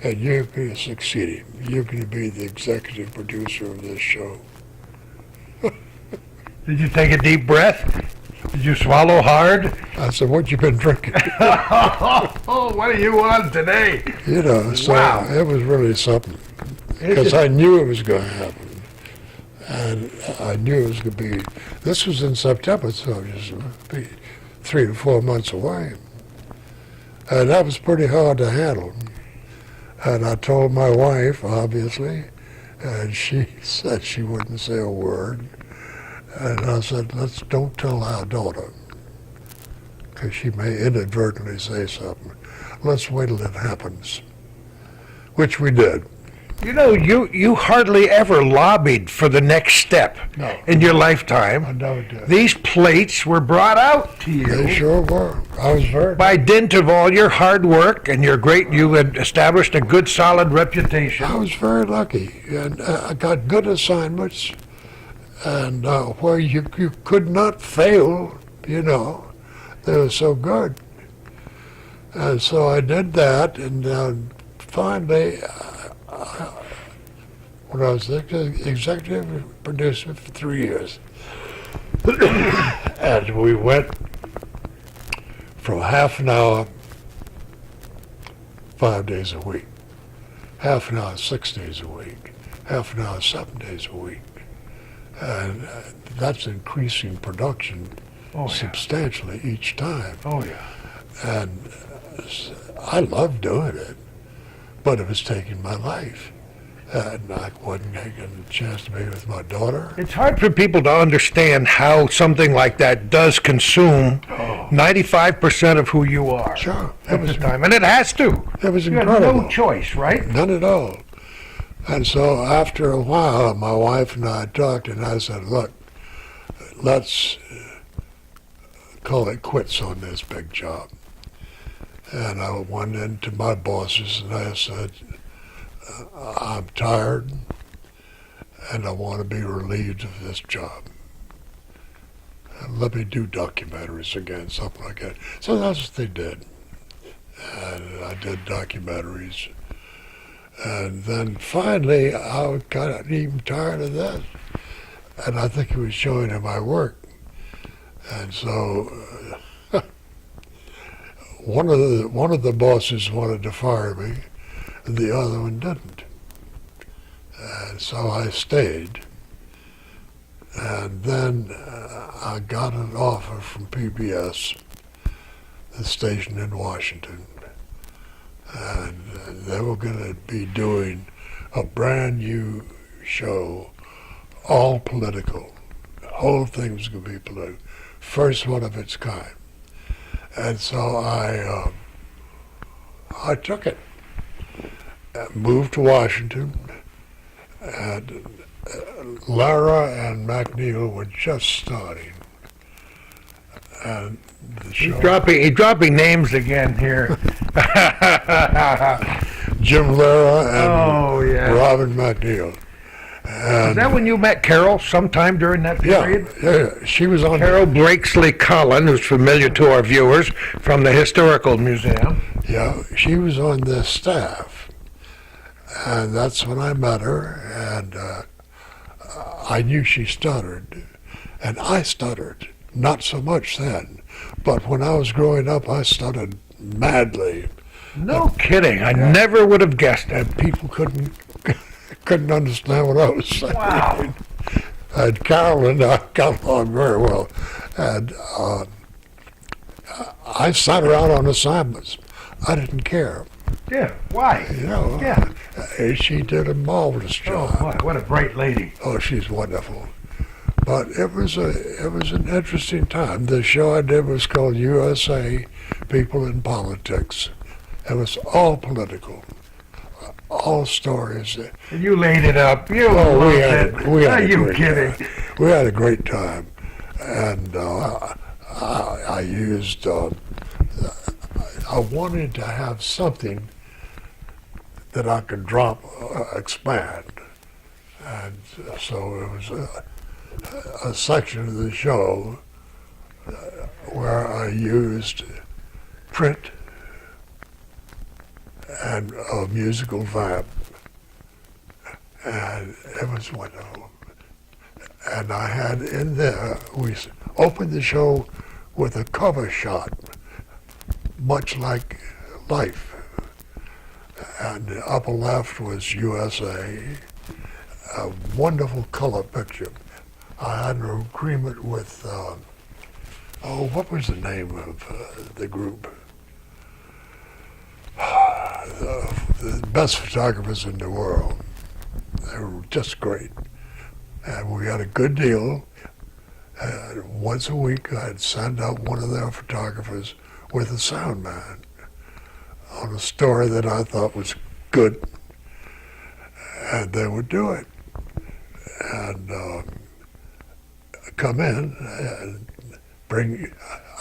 and you're going to succeed him. You're going to be the executive producer of this show. Did you take a deep breath? Did you swallow hard? I said, what you been drinking? Oh, what are you on today? You know, so Wow. It was really something. Because I knew it was going to happen. And I knew it was going to be, this was in September, so it was going to be 3 to 4 months away. And that was pretty hard to handle. And I told my wife, obviously, and she said she wouldn't say a word. And I said, don't tell our daughter, because she may inadvertently say something. Let's wait till it happens, which we did. You know, you hardly ever lobbied for the next step in your lifetime. I never did. These plates were brought out to you. They sure were. I was very... By dint of all your hard work and you had established a good, solid reputation. I was very lucky, and I got good assignments, and where you could not fail, you know, they were so good. And so I did that, and finally, when I was executive producer for 3 years, and we went from half an hour, 5 days a week, half an hour, 6 days a week, half an hour, 7 days a week. And that's increasing production substantially each time. Oh, yeah. And I loved doing it, but it was taking my life. and I wasn't getting a chance to be with my daughter. It's hard for people to understand how something like that does consume 95% of who you are Sure, at the time. And it has to. it was You have incredible. no choice, right? None at all. And so after a while, my wife and I talked, and I said, look, let's call it quits on this big job. And I went into my bosses and I said, I'm tired and I want to be relieved of this job. And let me do documentaries again, something like that. So that's what they did. And I did documentaries. And then finally, I got even tired of that. And I think it was showing in my work. And so one of the bosses wanted to fire me, and the other one didn't. And so I stayed. And then I got an offer from PBS, the station in Washington. And they were going to be doing a brand new show, all political. The whole thing was going to be political. First one of its kind. And so I took it. Moved to Washington, and Lara and McNeil were just starting. And the show, He's dropping names again here. Jim Lara and Oh, yeah. Robin McNeil. And Is that when you met Carol sometime during that period? yeah, she was on. Carol Blakesley Cullen, who's familiar to our viewers from the Historical Museum. Yeah, she was on the staff, and that's when I met her, and I knew she stuttered, and I stuttered. Not so much then, but when I was growing up, I stuttered madly. No kidding. I never would have guessed it. And people couldn't understand what I was saying. Wow. And Carol and I got along very well. And I sat around on assignments. I didn't care. Yeah. Why? You know, Yeah. She did a marvelous Oh, job. boy, what a bright lady. Oh, she's wonderful. But it was an interesting time. The show I did was called USA People in Politics. It was all political, all stories. And you laid it up. You Oh, loved we it. had Are a you great kidding? time. We had a great time, and I used. I wanted to have something that I could drop, expand, and so it was a section of the show where I used print and a musical vamp, and it was wonderful. And I had in there, we opened the show with a cover shot, much like Life. And the upper left was USA, a wonderful color picture. I had an agreement with, what was the name of the group? The best photographers in the world. They were just great. And we had a good deal. Once a week, I'd send out one of their photographers with a sound man on a story that I thought was good, and they would do it. And come in and bring,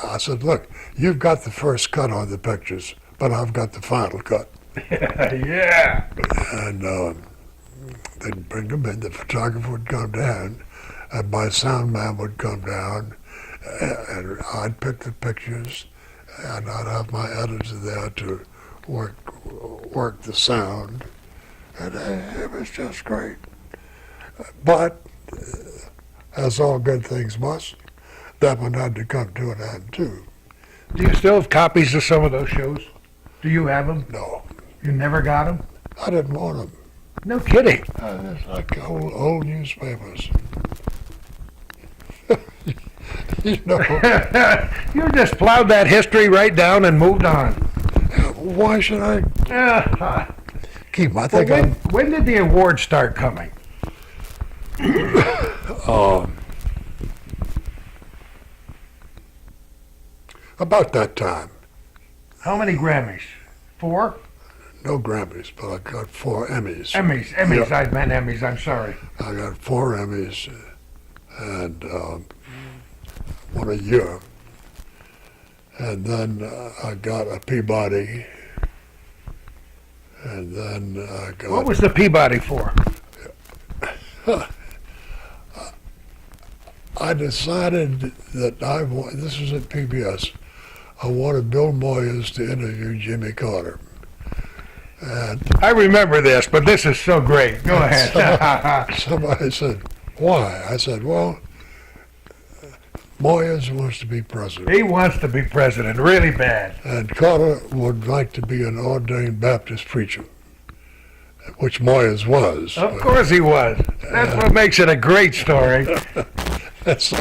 I said, look, you've got the first cut on the pictures, but I've got the final cut. Yeah. And they'd bring them in, the photographer would come down, and my sound man would come down, and I'd pick the pictures, and I'd have my editor there to work the sound, and it was just great. But as all good things must, that one had to come to an end too. Do you still have copies of some of those shows? Do you have them? No, You never got them? I didn't want them. No kidding. It's like old newspapers. You know, You just plowed that history right down and moved on. why should I? keep. I Well, think when did the awards start coming? about that time. How many Grammys? 4? No Grammys, but I got 4 Emmys. Emmys. Yeah. I meant Emmys. I'm sorry. I got 4 Emmys and one a year. And then I got a Peabody. And then I got... What was the Peabody for? I decided that this was at PBS, I wanted Bill Moyers to interview Jimmy Carter. And I remember this, but this is so great. Go ahead. somebody said, why? I said, well, Moyers wants to be president. He wants to be president, really bad. And Carter would like to be an ordained Baptist preacher, which Moyers was. Of course he was. That's what makes it a great story. That's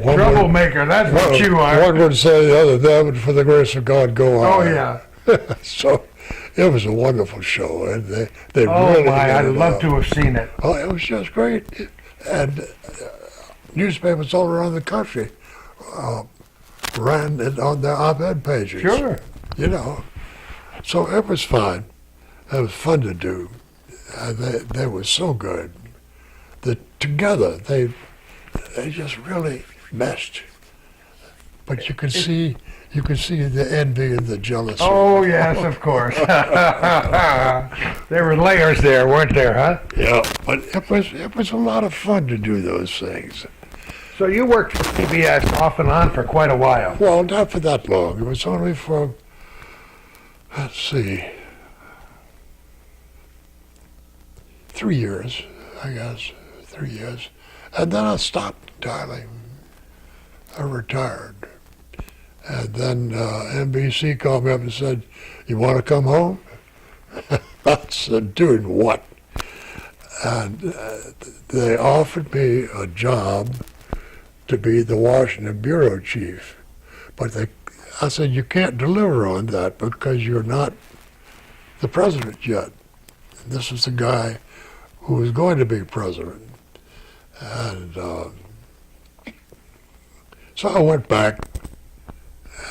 Troublemaker, that's what you are. One would say the other, that would, for the grace of God, go on. Oh, yeah. So it was a wonderful show, and they Oh, really my, hit I'd it love off. to have seen it. Oh, it was just great. And newspapers all around the country ran it on their op-ed pages. Sure. You know. So it was fun. It was fun to do. They were so good. Together, they just really meshed. But you could see the envy and the jealousy. Oh, yes, of course. There were layers there, weren't there, huh? Yeah, but it was a lot of fun to do those things. So you worked for PBS off and on for quite a while. Well, not for that long. It was only for, let's see, 3 years, I guess, 3 years. And then I stopped entirely. I retired. And then NBC called me up and said, you want to come home? I said, doing what? And they offered me a job to be the Washington bureau chief. But I said, you can't deliver on that because you're not the president yet. And this is the guy who was going to be president. And so I went back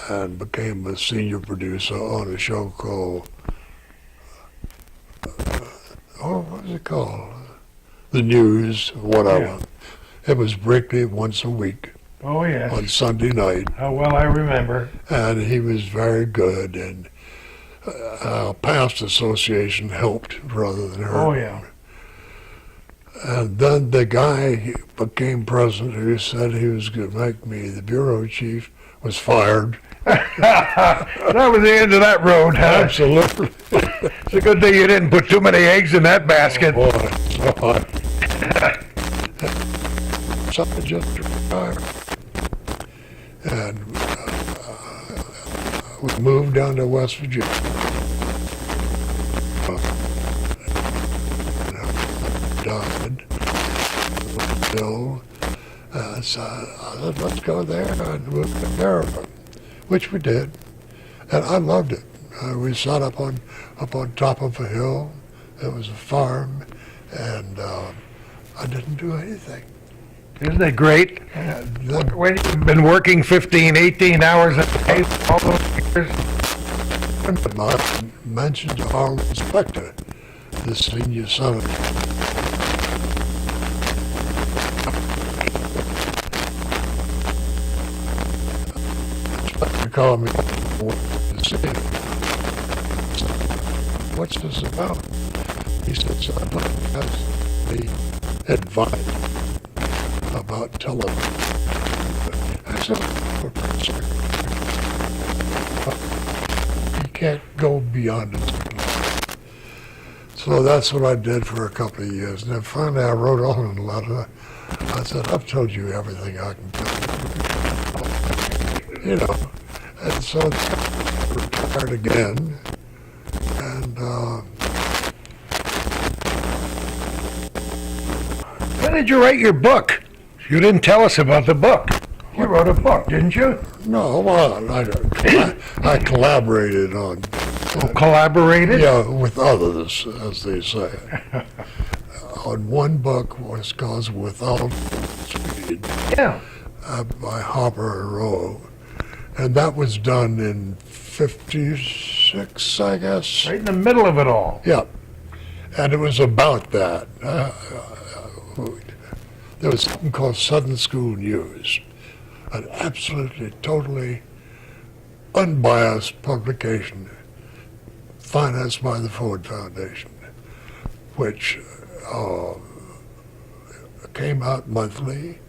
and became a senior producer on a show called, what was it called? The News, whatever. Yeah. It was Brickley once a week Oh, yes. on Sunday night. How well I remember. And he was very good, and our past association helped rather than hurt. Oh, yeah. And then the guy who became president who said he was going to make me the bureau chief was fired. That was the end of that road, huh? Absolutely. It's a good thing you didn't put too many eggs in that basket. Boy, so I just retired. And we moved down to West Virginia. Died. Bill. So I said, let's go there and move to Maryland, which we did. And I loved it. We sat up on top of a hill. It was a farm, and I didn't do anything. Isn't it great? Then, When you've been working 15, 18 hours a day for all those years. I mentioned Arnold Spector, the senior senator. Spector called me to see him. What's this about? He said, I'd like to ask the advice about television. I said, you can't go beyond it. So that's what I did for a couple of years. And then finally I wrote on a letter. I said, I've told you everything I can tell you. You know. And so I retired again. And When did you write your book? You didn't tell us about the book. You wrote a book, didn't you? No, well, I collaborated on. Collaborated? Yeah, with others, as they say. On one book was called Without Speed Yeah. by Harper and Row, and that was done in '56, I guess. Right in the middle of it all. Yeah, and it was about that. There was something called Southern School News, an absolutely, totally unbiased publication financed by the Ford Foundation, which came out monthly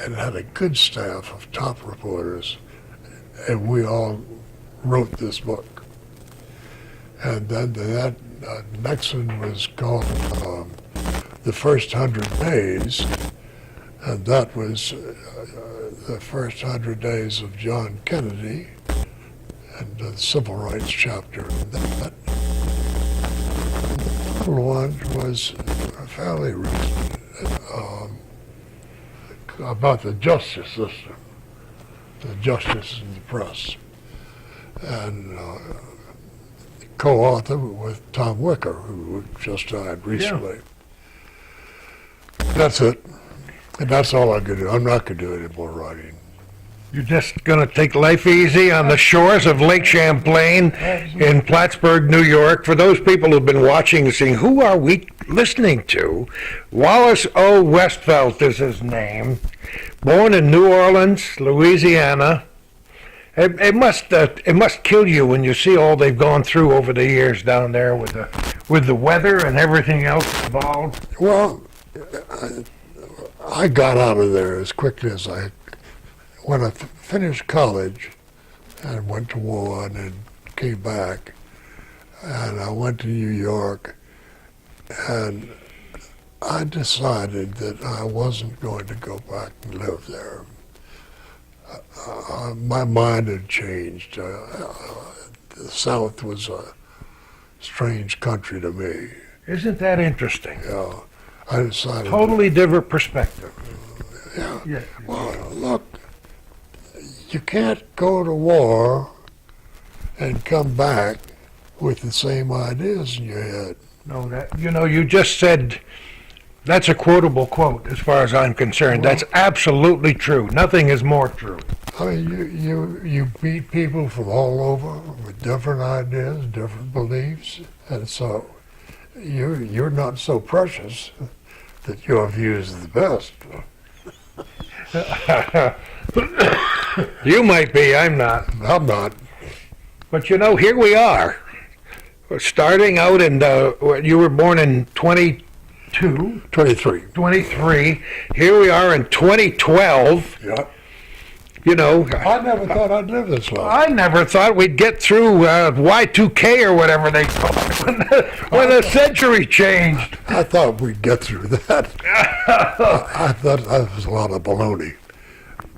and had a good staff of top reporters, and we all wrote this book. And then that next one was called The First 100 Days, and that was the first 100 days of John Kennedy and the Civil Rights chapter. And that one was fairly recent, about the justice system, the justice in the press, and co-author with Tom Wicker, who just died recently. Yeah. That's it. And that's all I could do. I'm not going to do any more writing. You're just going to take life easy on the shores of Lake Champlain in Plattsburgh, New York. For those people who've been watching and saying, who are we listening to? Wallace O. Westfeldt is his name. Born in New Orleans, Louisiana. It must kill you when you see all they've gone through over the years down there with the weather and everything else involved. Well, I got out of there as quickly as when I finished college and went to war and then came back, and I went to New York, and I decided that I wasn't going to go back and live there. My mind had changed. The South was a strange country to me. Isn't that interesting? Yeah, I decided. Totally different perspective. Yeah. Well, look, you can't go to war and come back with the same ideas in your head. No, you just said that's a quotable quote as far as I'm concerned. Well, that's absolutely true. Nothing is more true. I mean, you meet people from all over with different ideas, different beliefs, and so you're not so precious that your view is the best. You might be, I'm not. I'm not. But here we are. We're starting out in, you were born in 22? 23. 23. Here we are in 2012. Yeah. I never thought I'd live this long. I never thought we'd get through Y2K or whatever they call it when the century changed. I thought we'd get through that. I thought that was a lot of baloney.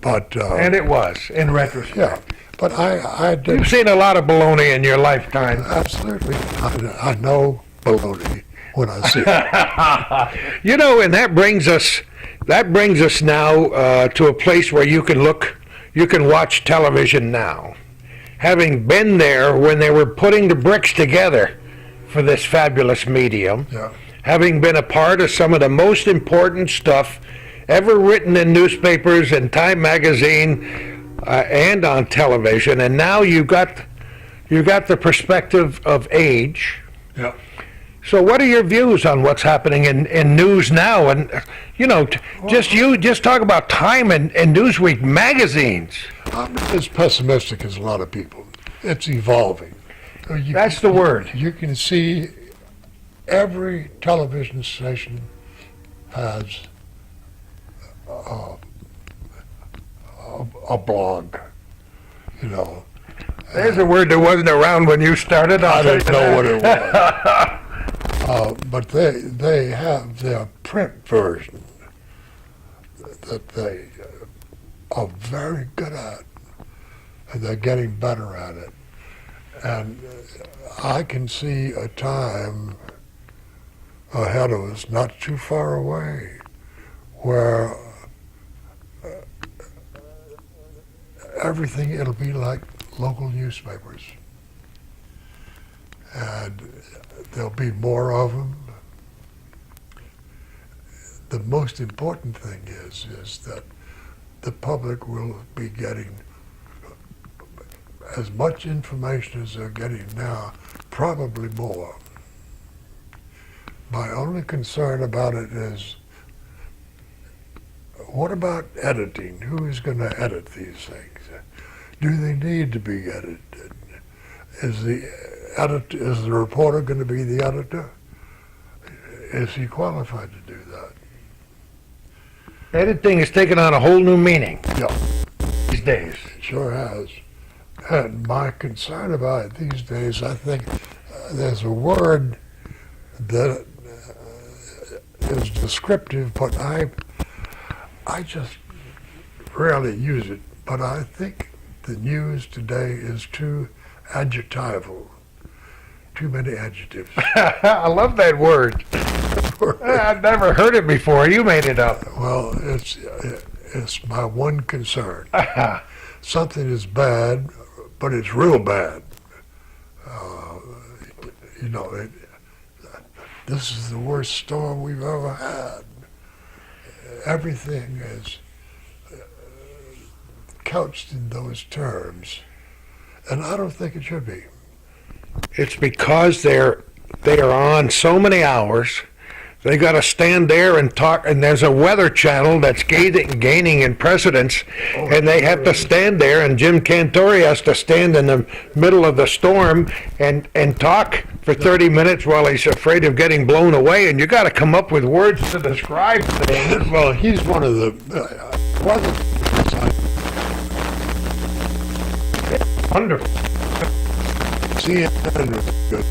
But, and it was, in retrospect. Yeah, but I did. You've seen a lot of baloney in your lifetime. Absolutely. I know baloney when I see it. And that brings us now to a place where you can watch television now. Having been there when they were putting the bricks together for this fabulous medium, yeah. Having been a part of some of the most important stuff ever written in newspapers and Time magazine and on television, and now you got the perspective of age. Yeah. So what are your views on what's happening in news now? And, just talk about Time and Newsweek magazines. I'm as pessimistic as a lot of people. It's evolving. That's the word. You can see every television station has a blog, There's a word that wasn't around when you started. I didn't know what it was. But they have their print version that they are very good at, and they're getting better at it. And I can see a time ahead of us, not too far away, where everything, it'll be like local newspapers. And there'll be more of them. The most important thing is that the public will be getting as much information as they're getting now, probably more. My only concern about it is, what about editing? Who is going to edit these things? Do they need to be edited? Is the reporter going to be the editor? Is he qualified to do that? Editing has taken on a whole new meaning Yeah, these days. it sure has. And my concern about it these days, I think there's a word that is descriptive, but I just rarely use it. But I think the news today is too adjectival, too many adjectives. I love that word. I've never heard it before. You made it up. Well, it's my one concern. Something is bad, but it's real bad. This is the worst storm we've ever had. Everything is couched in those terms, and I don't think it should be. It's because they are on so many hours. They got to stand there and talk, and there's a weather channel that's gaining in precedence, and they have to stand there, and Jim Cantori has to stand in the middle of the storm and talk for 30 minutes while he's afraid of getting blown away, and you got to come up with words to describe things. Well, he's one of the Wonderful. CNN is good.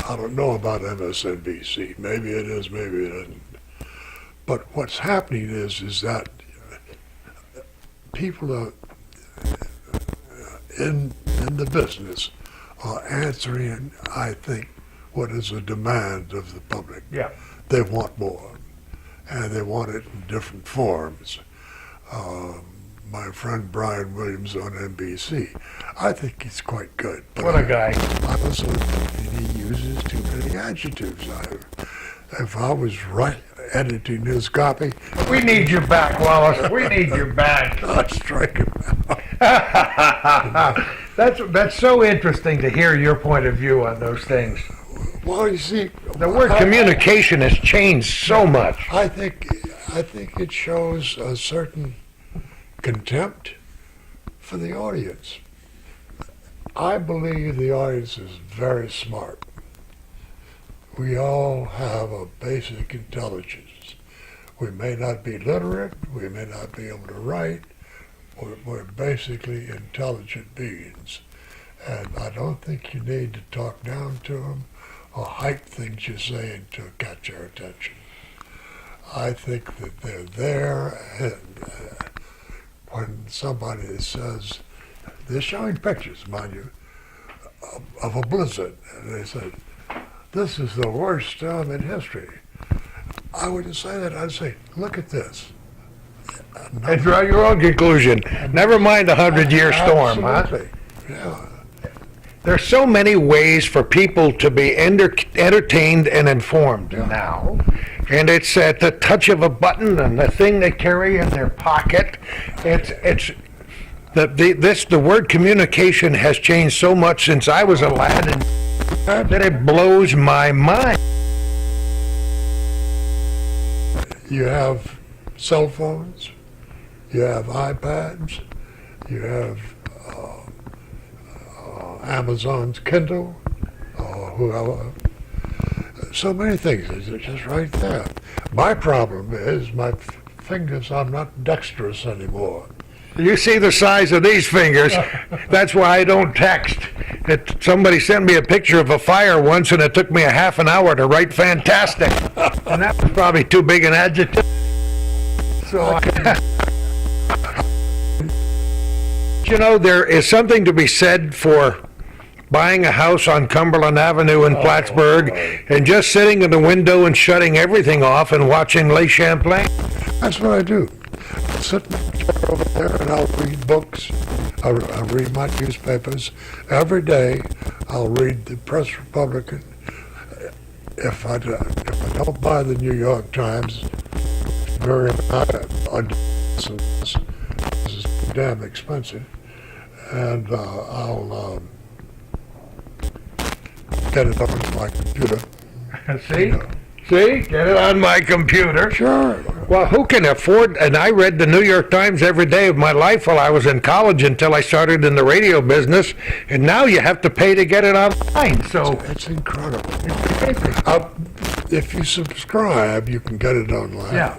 I don't know about MSNBC. Maybe it is, maybe it isn't. But what's happening is that people are in the business are answering, I think, what is a demand of the public. Yeah. They want more, and they want it in different forms. My friend Brian Williams on NBC, I think he's quite good. But What a guy. I also think he uses too many adjectives. If I was editing his copy, We need you back, Wallace. We need you back. I'd strike him out. That's so interesting to hear your point of view on those things. Well, you see, The word communication has changed so much. I think it shows a certain contempt for the audience. I believe the audience is very smart. We all have a basic intelligence. We may not be literate, we may not be able to write, we're basically intelligent beings. And I don't think you need to talk down to them or hype things you're saying to catch their attention. I think that they're there, and when somebody says, they're showing pictures, mind you, of a blizzard, and they said, this is the worst storm in history. I wouldn't say that. I'd say, look at this. And draw your own conclusion. Never mind a 100-year storm, huh? Absolutely. Yeah. There's so many ways for people to be entertained and informed now. And it's at the touch of a button and the thing they carry in their pocket. The word communication has changed so much since I was a lad, and that it blows my mind. You have cell phones, you have iPads, you have Amazon's Kindle, or whoever. So many things, it's just right there. My problem is my fingers, I'm not dexterous anymore. You see the size of these fingers. That's why I don't text. Somebody sent me a picture of a fire once, and it took me a half an hour to write fantastic. And that was probably too big an adjective. So, you know, there is something to be said for buying a house on Cumberland Avenue in Plattsburgh and just sitting in the window and shutting everything off and watching Lake Champlain. That's what I do. sit in the chair over there and I'll read books. I'll read my newspapers. Every day I'll read the Press Republican. If I don't buy the New York Times, it's very this is damn expensive, and I'll get it on my computer. See? You know. See? Get it on my computer. Sure. Well, who can afford, and I read the New York Times every day of my life while I was in college until I started in the radio business, and now you have to pay to get it online, so It's incredible. it's amazing. If you subscribe, you can get it online. Yeah.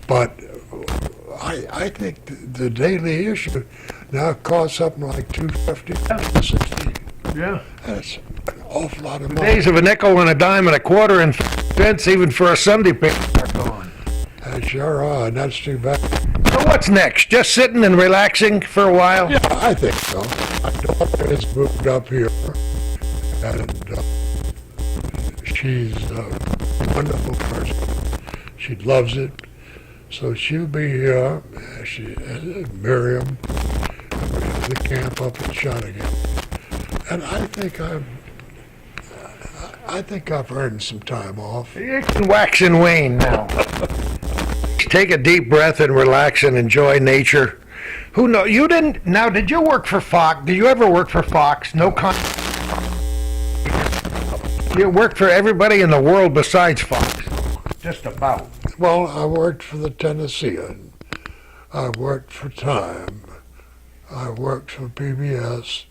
But I think the daily issue now costs something like $2.50, $2.60. Yeah. That's an awful lot of The money. days of a nickel and a dime and a quarter and cents, even for a Sunday paper, are gone. They sure are, and that's too bad. So what's next? Just sitting and relaxing for a while? Yeah, I think so. My daughter has moved up here, and she's a wonderful person. She loves it. So she'll be here. Miriam, the camp up in Shottingham. And I think I've earned some time off. You can wax and wane now. Take a deep breath and relax and enjoy nature. Who knows? You didn't. Now, did you work for Fox? Did you ever work for Fox? No You worked for everybody in the world besides Fox. Just about. Well, I worked for the Tennessean. I worked for Time. I worked for PBS.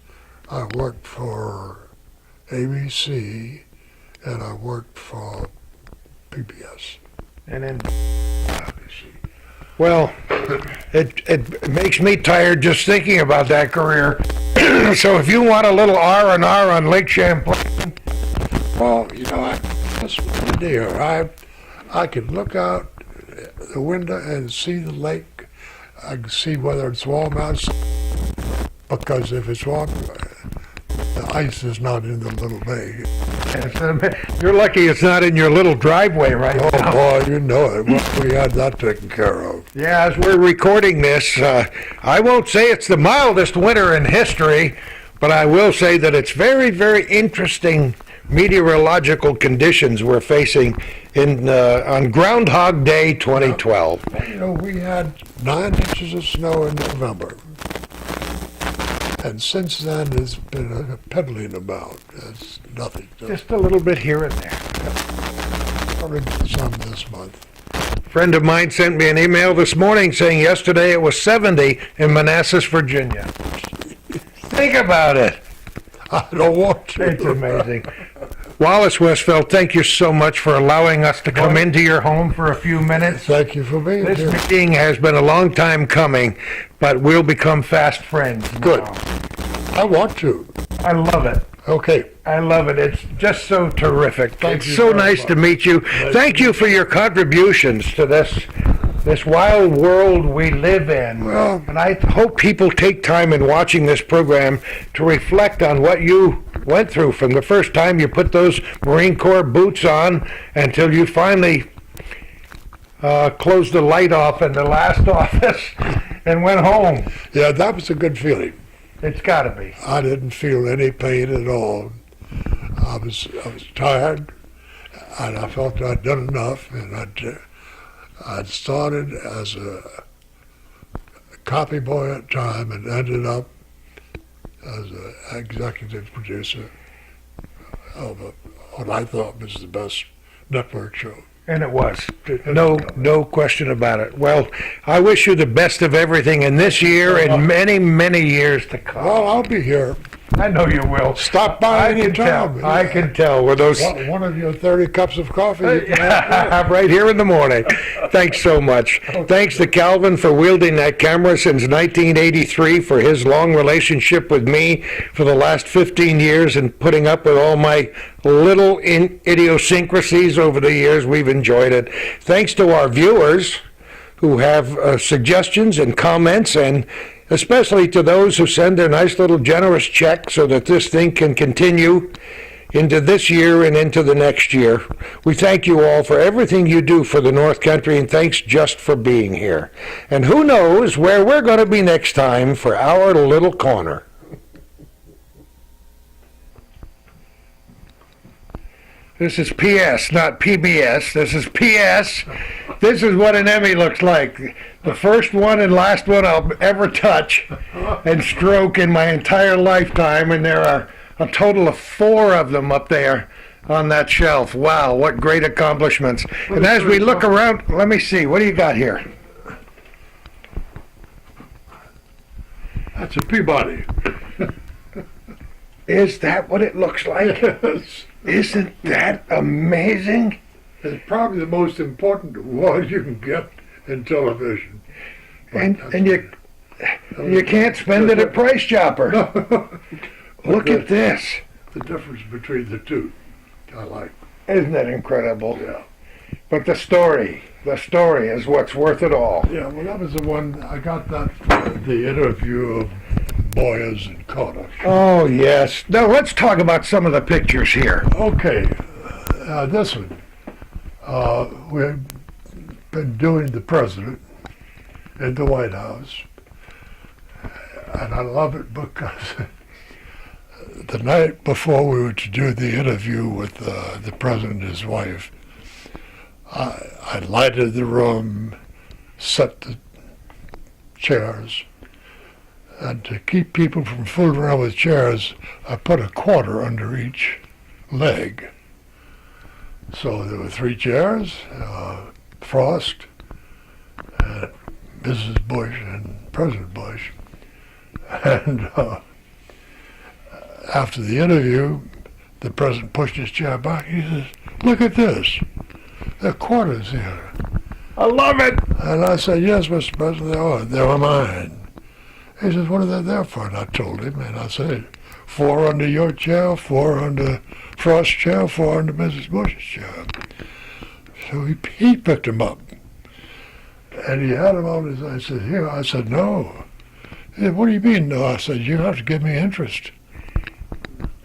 I worked for ABC. And I worked for PBS. And then, well, it makes me tired just thinking about that career. So if you want a little R&R on Lake Champlain, Well, that's an idea. I could look out the window and see the lake. I can see whether it's warm outside, because if it's warm, the ice is not in the little bay. you're lucky it's not in your little driveway right Oh now. boy, you know it. Well, we had that taken care of. Yeah, as we're recording this, I won't say it's the mildest winter in history, but I will say that it's very, very interesting meteorological conditions we're facing on Groundhog Day 2012. We had 9 inches of snow in November. And since then, it's been a peddling about. It's nothing. Just a little bit here and there. Probably some this month. A friend of mine sent me an email this morning saying yesterday it was 70 in Manassas, Virginia. Think about it. I don't want to. It's amazing. Wallace Westfeldt, thank you so much for allowing us to come into your home for a few minutes. Thank you for being This here. meeting has been a long time coming, but we'll become fast friends now. Good. I want to. I love it. Okay. I love it. It's just so terrific. Thank It's you so very nice much. to meet you. Thank you for your contributions to this wild world we live in. Well- And I hope people take time in watching this program to reflect on what you went through from the first time you put those Marine Corps boots on until you finally closed the light off in the last office and went home. Yeah, that was a good feeling. It's got to be. I didn't feel any pain at all. I was tired, and I felt I'd done enough, and I'd started as a copy boy at Time and ended up as an executive producer of what I thought was the best network show. And it was. No question about it. Well, I wish you the best of everything in this year and many, many years to come. Well, I'll be here. I know you will. Stop by I can anytime. tell. I can tell. With those One of your 30 cups of coffee. You can have. right here in the morning. Thanks so much. Thanks to Calvin for wielding that camera since 1983, for his long relationship with me for the last 15 years and putting up with all my little idiosyncrasies over the years. We've enjoyed it. Thanks to our viewers who have suggestions and comments, and especially to those who send their nice little generous check so that this thing can continue. into this year and into the next year. We thank you all for everything you do for the North Country, and thanks just for being here. And who knows where we're going to be next time for our little corner. This is PS, not PBS. This is PS. This is what an Emmy looks like. The first one and last one I'll ever touch and stroke in my entire lifetime, and there are a total of 4 of them up there on that shelf. Wow, what great accomplishments. And as we look around, let me see, what do you got here? That's a Peabody. Is that what it looks like? Yes. Isn't that amazing? It's probably the most important award you can get in television. And you can't spend it at Price Chopper. No. Look at this. The difference between the two, I like. Isn't that incredible? Yeah. But the story is what's worth it all. Yeah, well, that was the one, I got that for the interview of Boyers and Carter. Oh, yes. Now, let's talk about some of the pictures here. Okay, this one. We've been doing the president in the White House, and I love it because the night before we were to do the interview with the president and his wife, I lighted the room, set the chairs, and to keep people from fooling around with chairs, I put a quarter under each leg. So there were 3 chairs, Frost, Mrs. Bush, and President Bush. And after the interview, the president pushed his chair back. He says, "Look at this. There are quarters here." I love it. And I said, "Yes, Mr. President, they were mine." He says, "What are they there for?" And I told him, and I said, 4 under your chair, 4 under Frost's chair, 4 under Mrs. Bush's chair. So he picked them up. And he had them on his, I said, "Here." I said, "No." He said, "What do you mean, no?" I said, "You have to give me interest."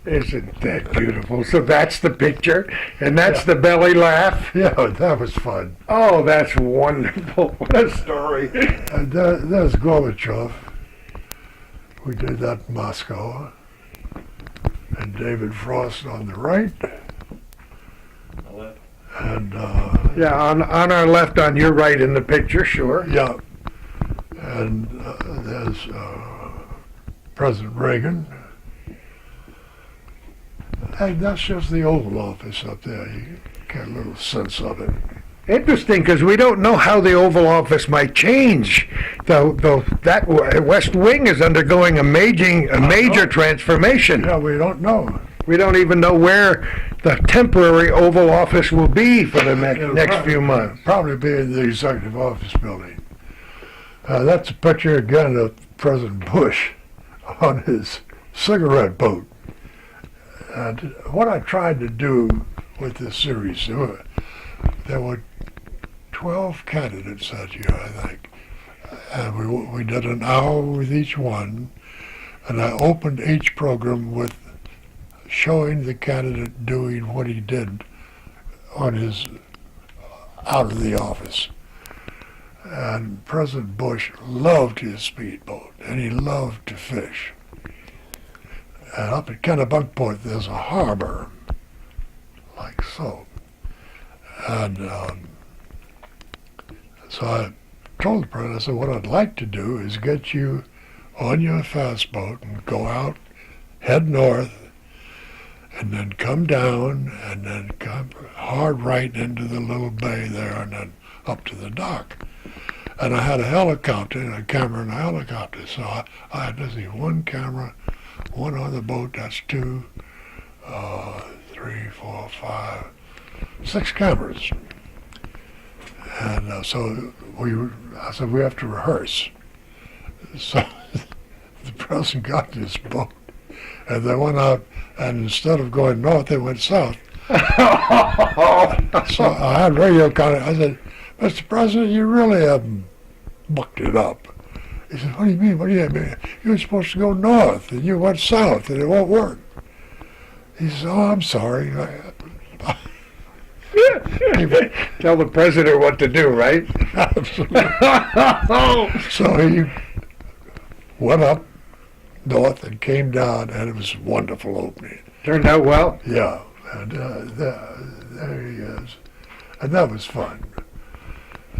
Isn't that beautiful? So that's the picture, and that's the belly laugh. Yeah, that was fun. Oh, that's wonderful. What a story. And there's Gorbachev. We did that in Moscow. And David Frost on the right. And Yeah, on our left, on your right in the picture, sure. yeah, and there's President Reagan. And that's just the Oval Office up there. You get a little sense of it. Interesting, because we don't know how the Oval Office might change, though that West Wing is undergoing a major transformation. Yeah, we don't know. We don't even know where the temporary Oval Office will be for the next few months. Probably be in the Executive Office building. That's a picture again of President Bush on his cigarette boat. And what I tried to do with this series, there were 12 candidates that year, I think. And we did an hour with each one, and I opened each program with showing the candidate doing what he did on his out of the office. And President Bush loved his speedboat, and he loved to fish. And up at Kennebunkport, there's a harbor, like so. And so I told the president, I said, what I'd like to do is get you on your fast boat and go out, head north, and then come down, and then come hard right into the little bay there, and then up to the dock. And I had a helicopter, a camera and a helicopter, so I had to see one camera, one on the boat, that's 2, 3, 4, 5, 6 cameras. And so I said, we have to rehearse. So the president got this boat, and they went out, and instead of going north, they went south. So I had radio contact. I said, Mr. President, you really haven't mucked it up. He said, what do you mean? What do you mean? You were supposed to go north, and you went south, and it won't work. He says, "Oh, I'm sorry." Tell the president what to do, right? So he went up north and came down, and it was a wonderful opening. Turned out well. Yeah, and there he is. And that was fun.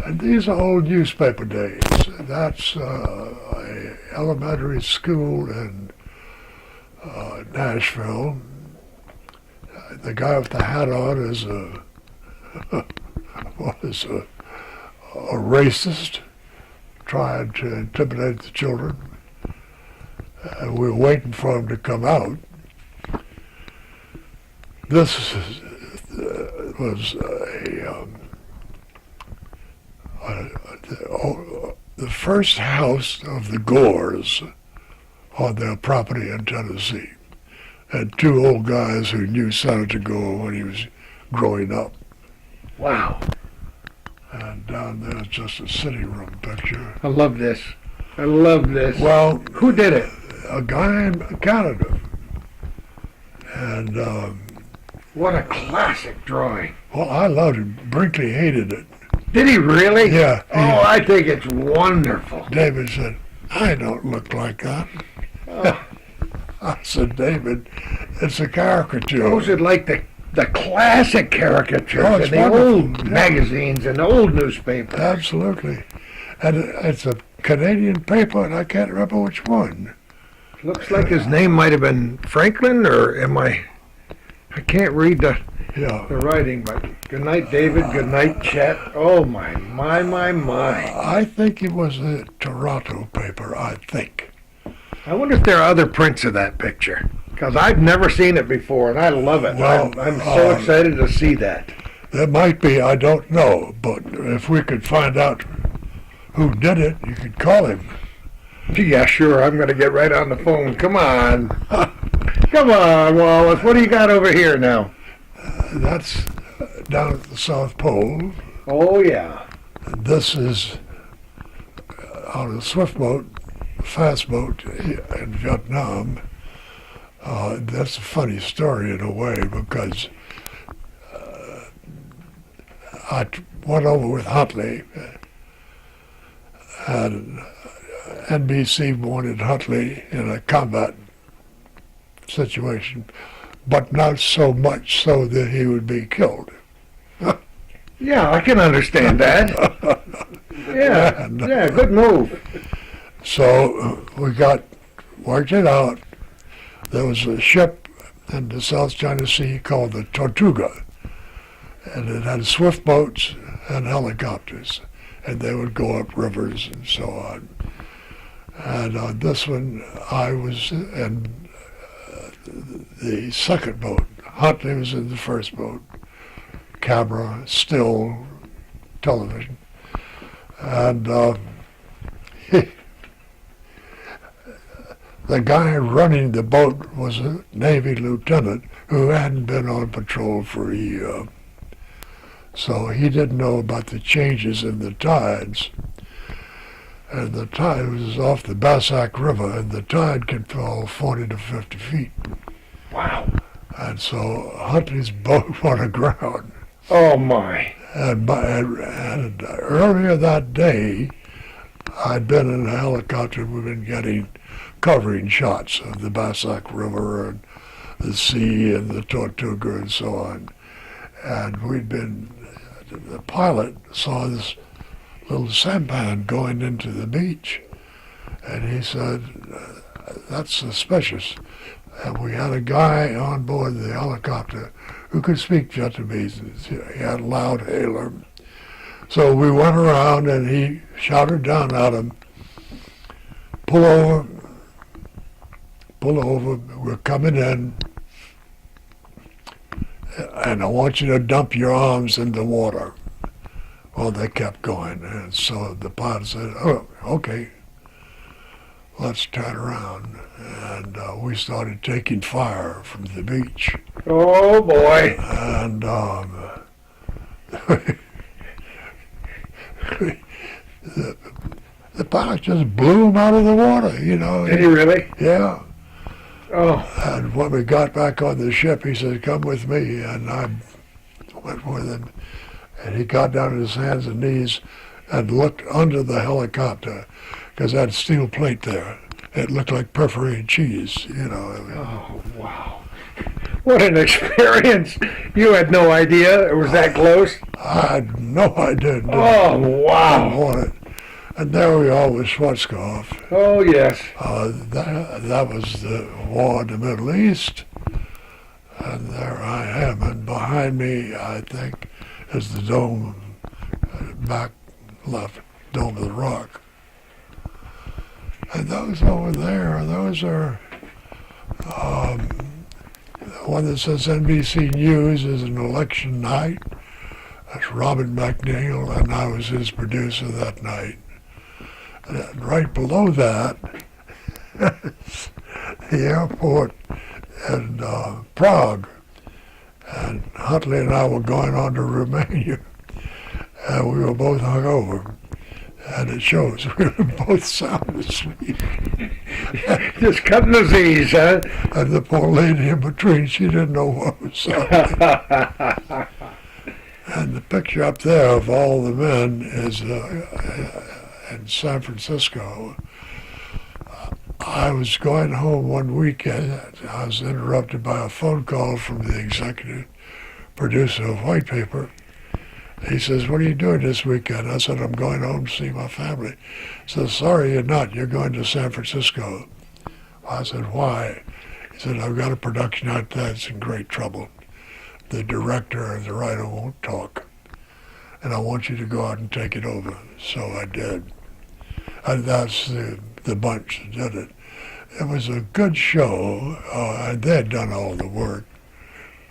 And these are old newspaper days. That's a elementary school in Nashville. The guy with the hat on is was a racist, trying to intimidate the children. And we were waiting for him to come out. This was the first house of the Gores on their property in Tennessee. And two old guys who knew Senator Gore when he was growing up. Wow. And down there's just a sitting room picture. I love this. I love this. Well, who did it? A guy in Canada. And, What a classic drawing. well, I loved it. Brinkley hated it. Did he really? Yeah. Oh, I think it's wonderful. David said, "I don't look like that." Oh. I said, "David, it's a caricature." Those are like the classic caricatures Oh, in it's the wonderful. old Yeah. magazines and old newspapers. Absolutely. And it's a Canadian paper, and I can't remember which one. Looks like his name might have been Franklin, or am I can't read the Yeah. writing, but good night, David. Good night, Chet. Oh, my. I think it was a Toronto paper, I think. I wonder if there are other prints of that picture, because I've never seen it before, and I love it. Well, I'm so excited to see that. There might be, I don't know, but if we could find out who did it, you could call him. Yeah, sure. I'm going to get right on the phone. Come on. Come on, Wallace. What do you got over here now? That's down at the South Pole. Oh, yeah. This is on a swift boat, fast boat in Vietnam. That's a funny story in a way because I went over with Huntley, and NBC wanted Huntley in a combat situation, but not so much so that he would be killed. Yeah, I can understand that. Yeah, yeah, good move. So we worked it out. There was a ship in the South China Sea called the Tortuga, and it had swift boats and helicopters, and they would go up rivers and so on. And on this one, I was in the second boat. Huntley was in the first boat. Camera, still, television. And the guy running the boat was a Navy lieutenant who hadn't been on patrol for a year. So he didn't know about the changes in the tides. And the tide was off the Bassac River, and the tide can fall 40 to 50 feet. Wow. And so Huntley's boat went aground. Oh, my. And earlier that day, I'd been in a helicopter. We've been getting covering shots of the Bassac River and the sea and the Tortuga and so on. And the pilot saw this little sampan going into the beach. And he said, "That's suspicious." And we had a guy on board the helicopter who could speak Vietnamese. He had a loud hailer. So we went around and he shouted down at him, pull over, we're coming in, and I want you to dump your arms in the water." Well, they kept going, and so the pilot said, "Oh, okay, let's turn around." And we started taking fire from the beach. Oh, boy. And the pilot just blew him out of the water, you know. Did he really? Yeah. Oh, And when we got back on the ship, he said, "Come with me." And I went with him. And he got down on his hands and knees and looked under the helicopter because that steel plate there, it looked like perforated cheese, you know. oh, wow. What an experience. You had no idea it was that close? I had no idea. Oh, wow. On it. And there we are with Schwarzkopf. Oh, yes. That was the war in the Middle East. And there I am. And behind me, I think, is the dome, back left, Dome of the Rock. And those over there, those are, the one that says NBC News is an election night. That's Robin McNeil, and I was his producer that night. And right below that, the airport in Prague. And Huntley and I were going on to Romania, and we were both hungover. And it shows. We were both sound asleep. Just cutting the Z's, huh? And the poor lady in between, she didn't know what was happening. And the picture up there of all the men is in San Francisco. I was going home one weekend. I was interrupted by a phone call from the executive producer of White Paper. He says, "What are you doing this weekend?" I said, "I'm going home to see my family." He says, "Sorry, you're not. You're going to San Francisco." I said, "Why?" He said, "I've got a production out there that's in great trouble. The director and the writer won't talk, and I want you to go out and take it over." So I did. And that's the bunch that did it. It was a good show. They had done all the work.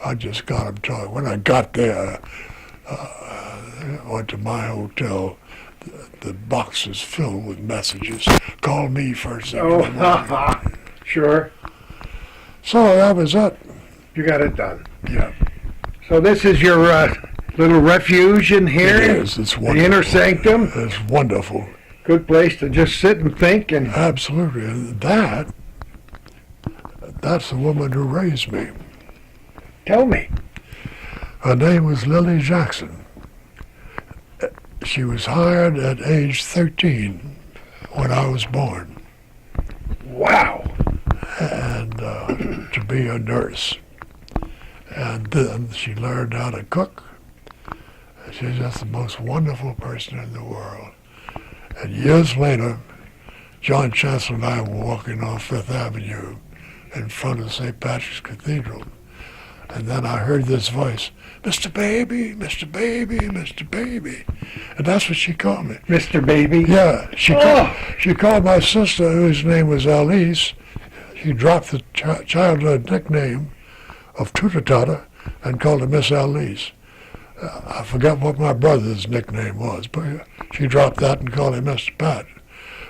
I just got them talking. When I got there, I went to my hotel. The box was filled with messages. Call me first thing in the morning. Sure. So that was it. You got it done. Yeah. So this is your little refuge in here? It is. It's The wonderful. inner sanctum? It's wonderful. Good place to just sit and think and... Absolutely. And that's the woman who raised me. Tell me. Her name was Lily Jackson. She was hired at age 13 when I was born, Wow. and to be a nurse. And then she learned how to cook. She's just the most wonderful person in the world. And years later, John Chancellor and I were walking off Fifth Avenue in front of St. Patrick's Cathedral. And then I heard this voice, "Mr. Baby, Mr. Baby, Mr. Baby." And that's what she called me. Mr. Baby? Yeah, she called my sister, whose name was Alice. She dropped the childhood nickname of Tutatata and called her Miss Alice. I forgot what my brother's nickname was, but she dropped that and called him Mr. Pat.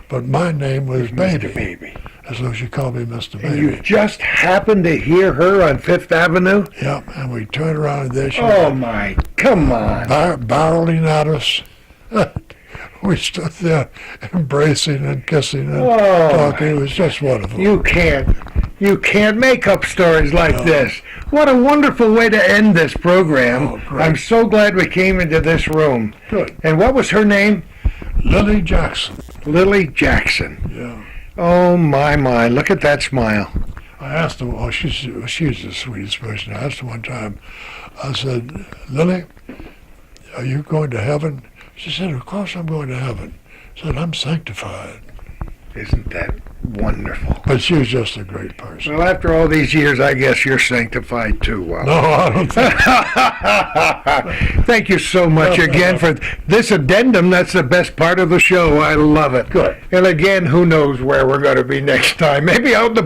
But my name was Baby. Mr. Baby. And so she called me Mr. And Baby. you just happened to hear her on Fifth Avenue? Yeah, and we turned around and there she Oh my, come on. barreling at us. We stood there embracing and kissing and talking. It was just wonderful. You can't make up stories like this. What a wonderful way to end this program. Oh, great. I'm so glad we came into this room. Good. And what was her name? Lily Jackson. Lily Jackson. Yeah. Oh my, look at that smile. I asked her, oh, she's the sweetest person. I asked her one time, I said, "Lily, are you going to heaven?" She said, "Of course I'm going to heaven." I said, "I'm sanctified." Isn't that wonderful? But she was just a great person. Well, after all these years, I guess you're sanctified too, Wallace. No, I don't think. Thank you so much again for this addendum. That's the best part of the show. I love it. Good. And again, who knows where we're going to be next time. Maybe out in the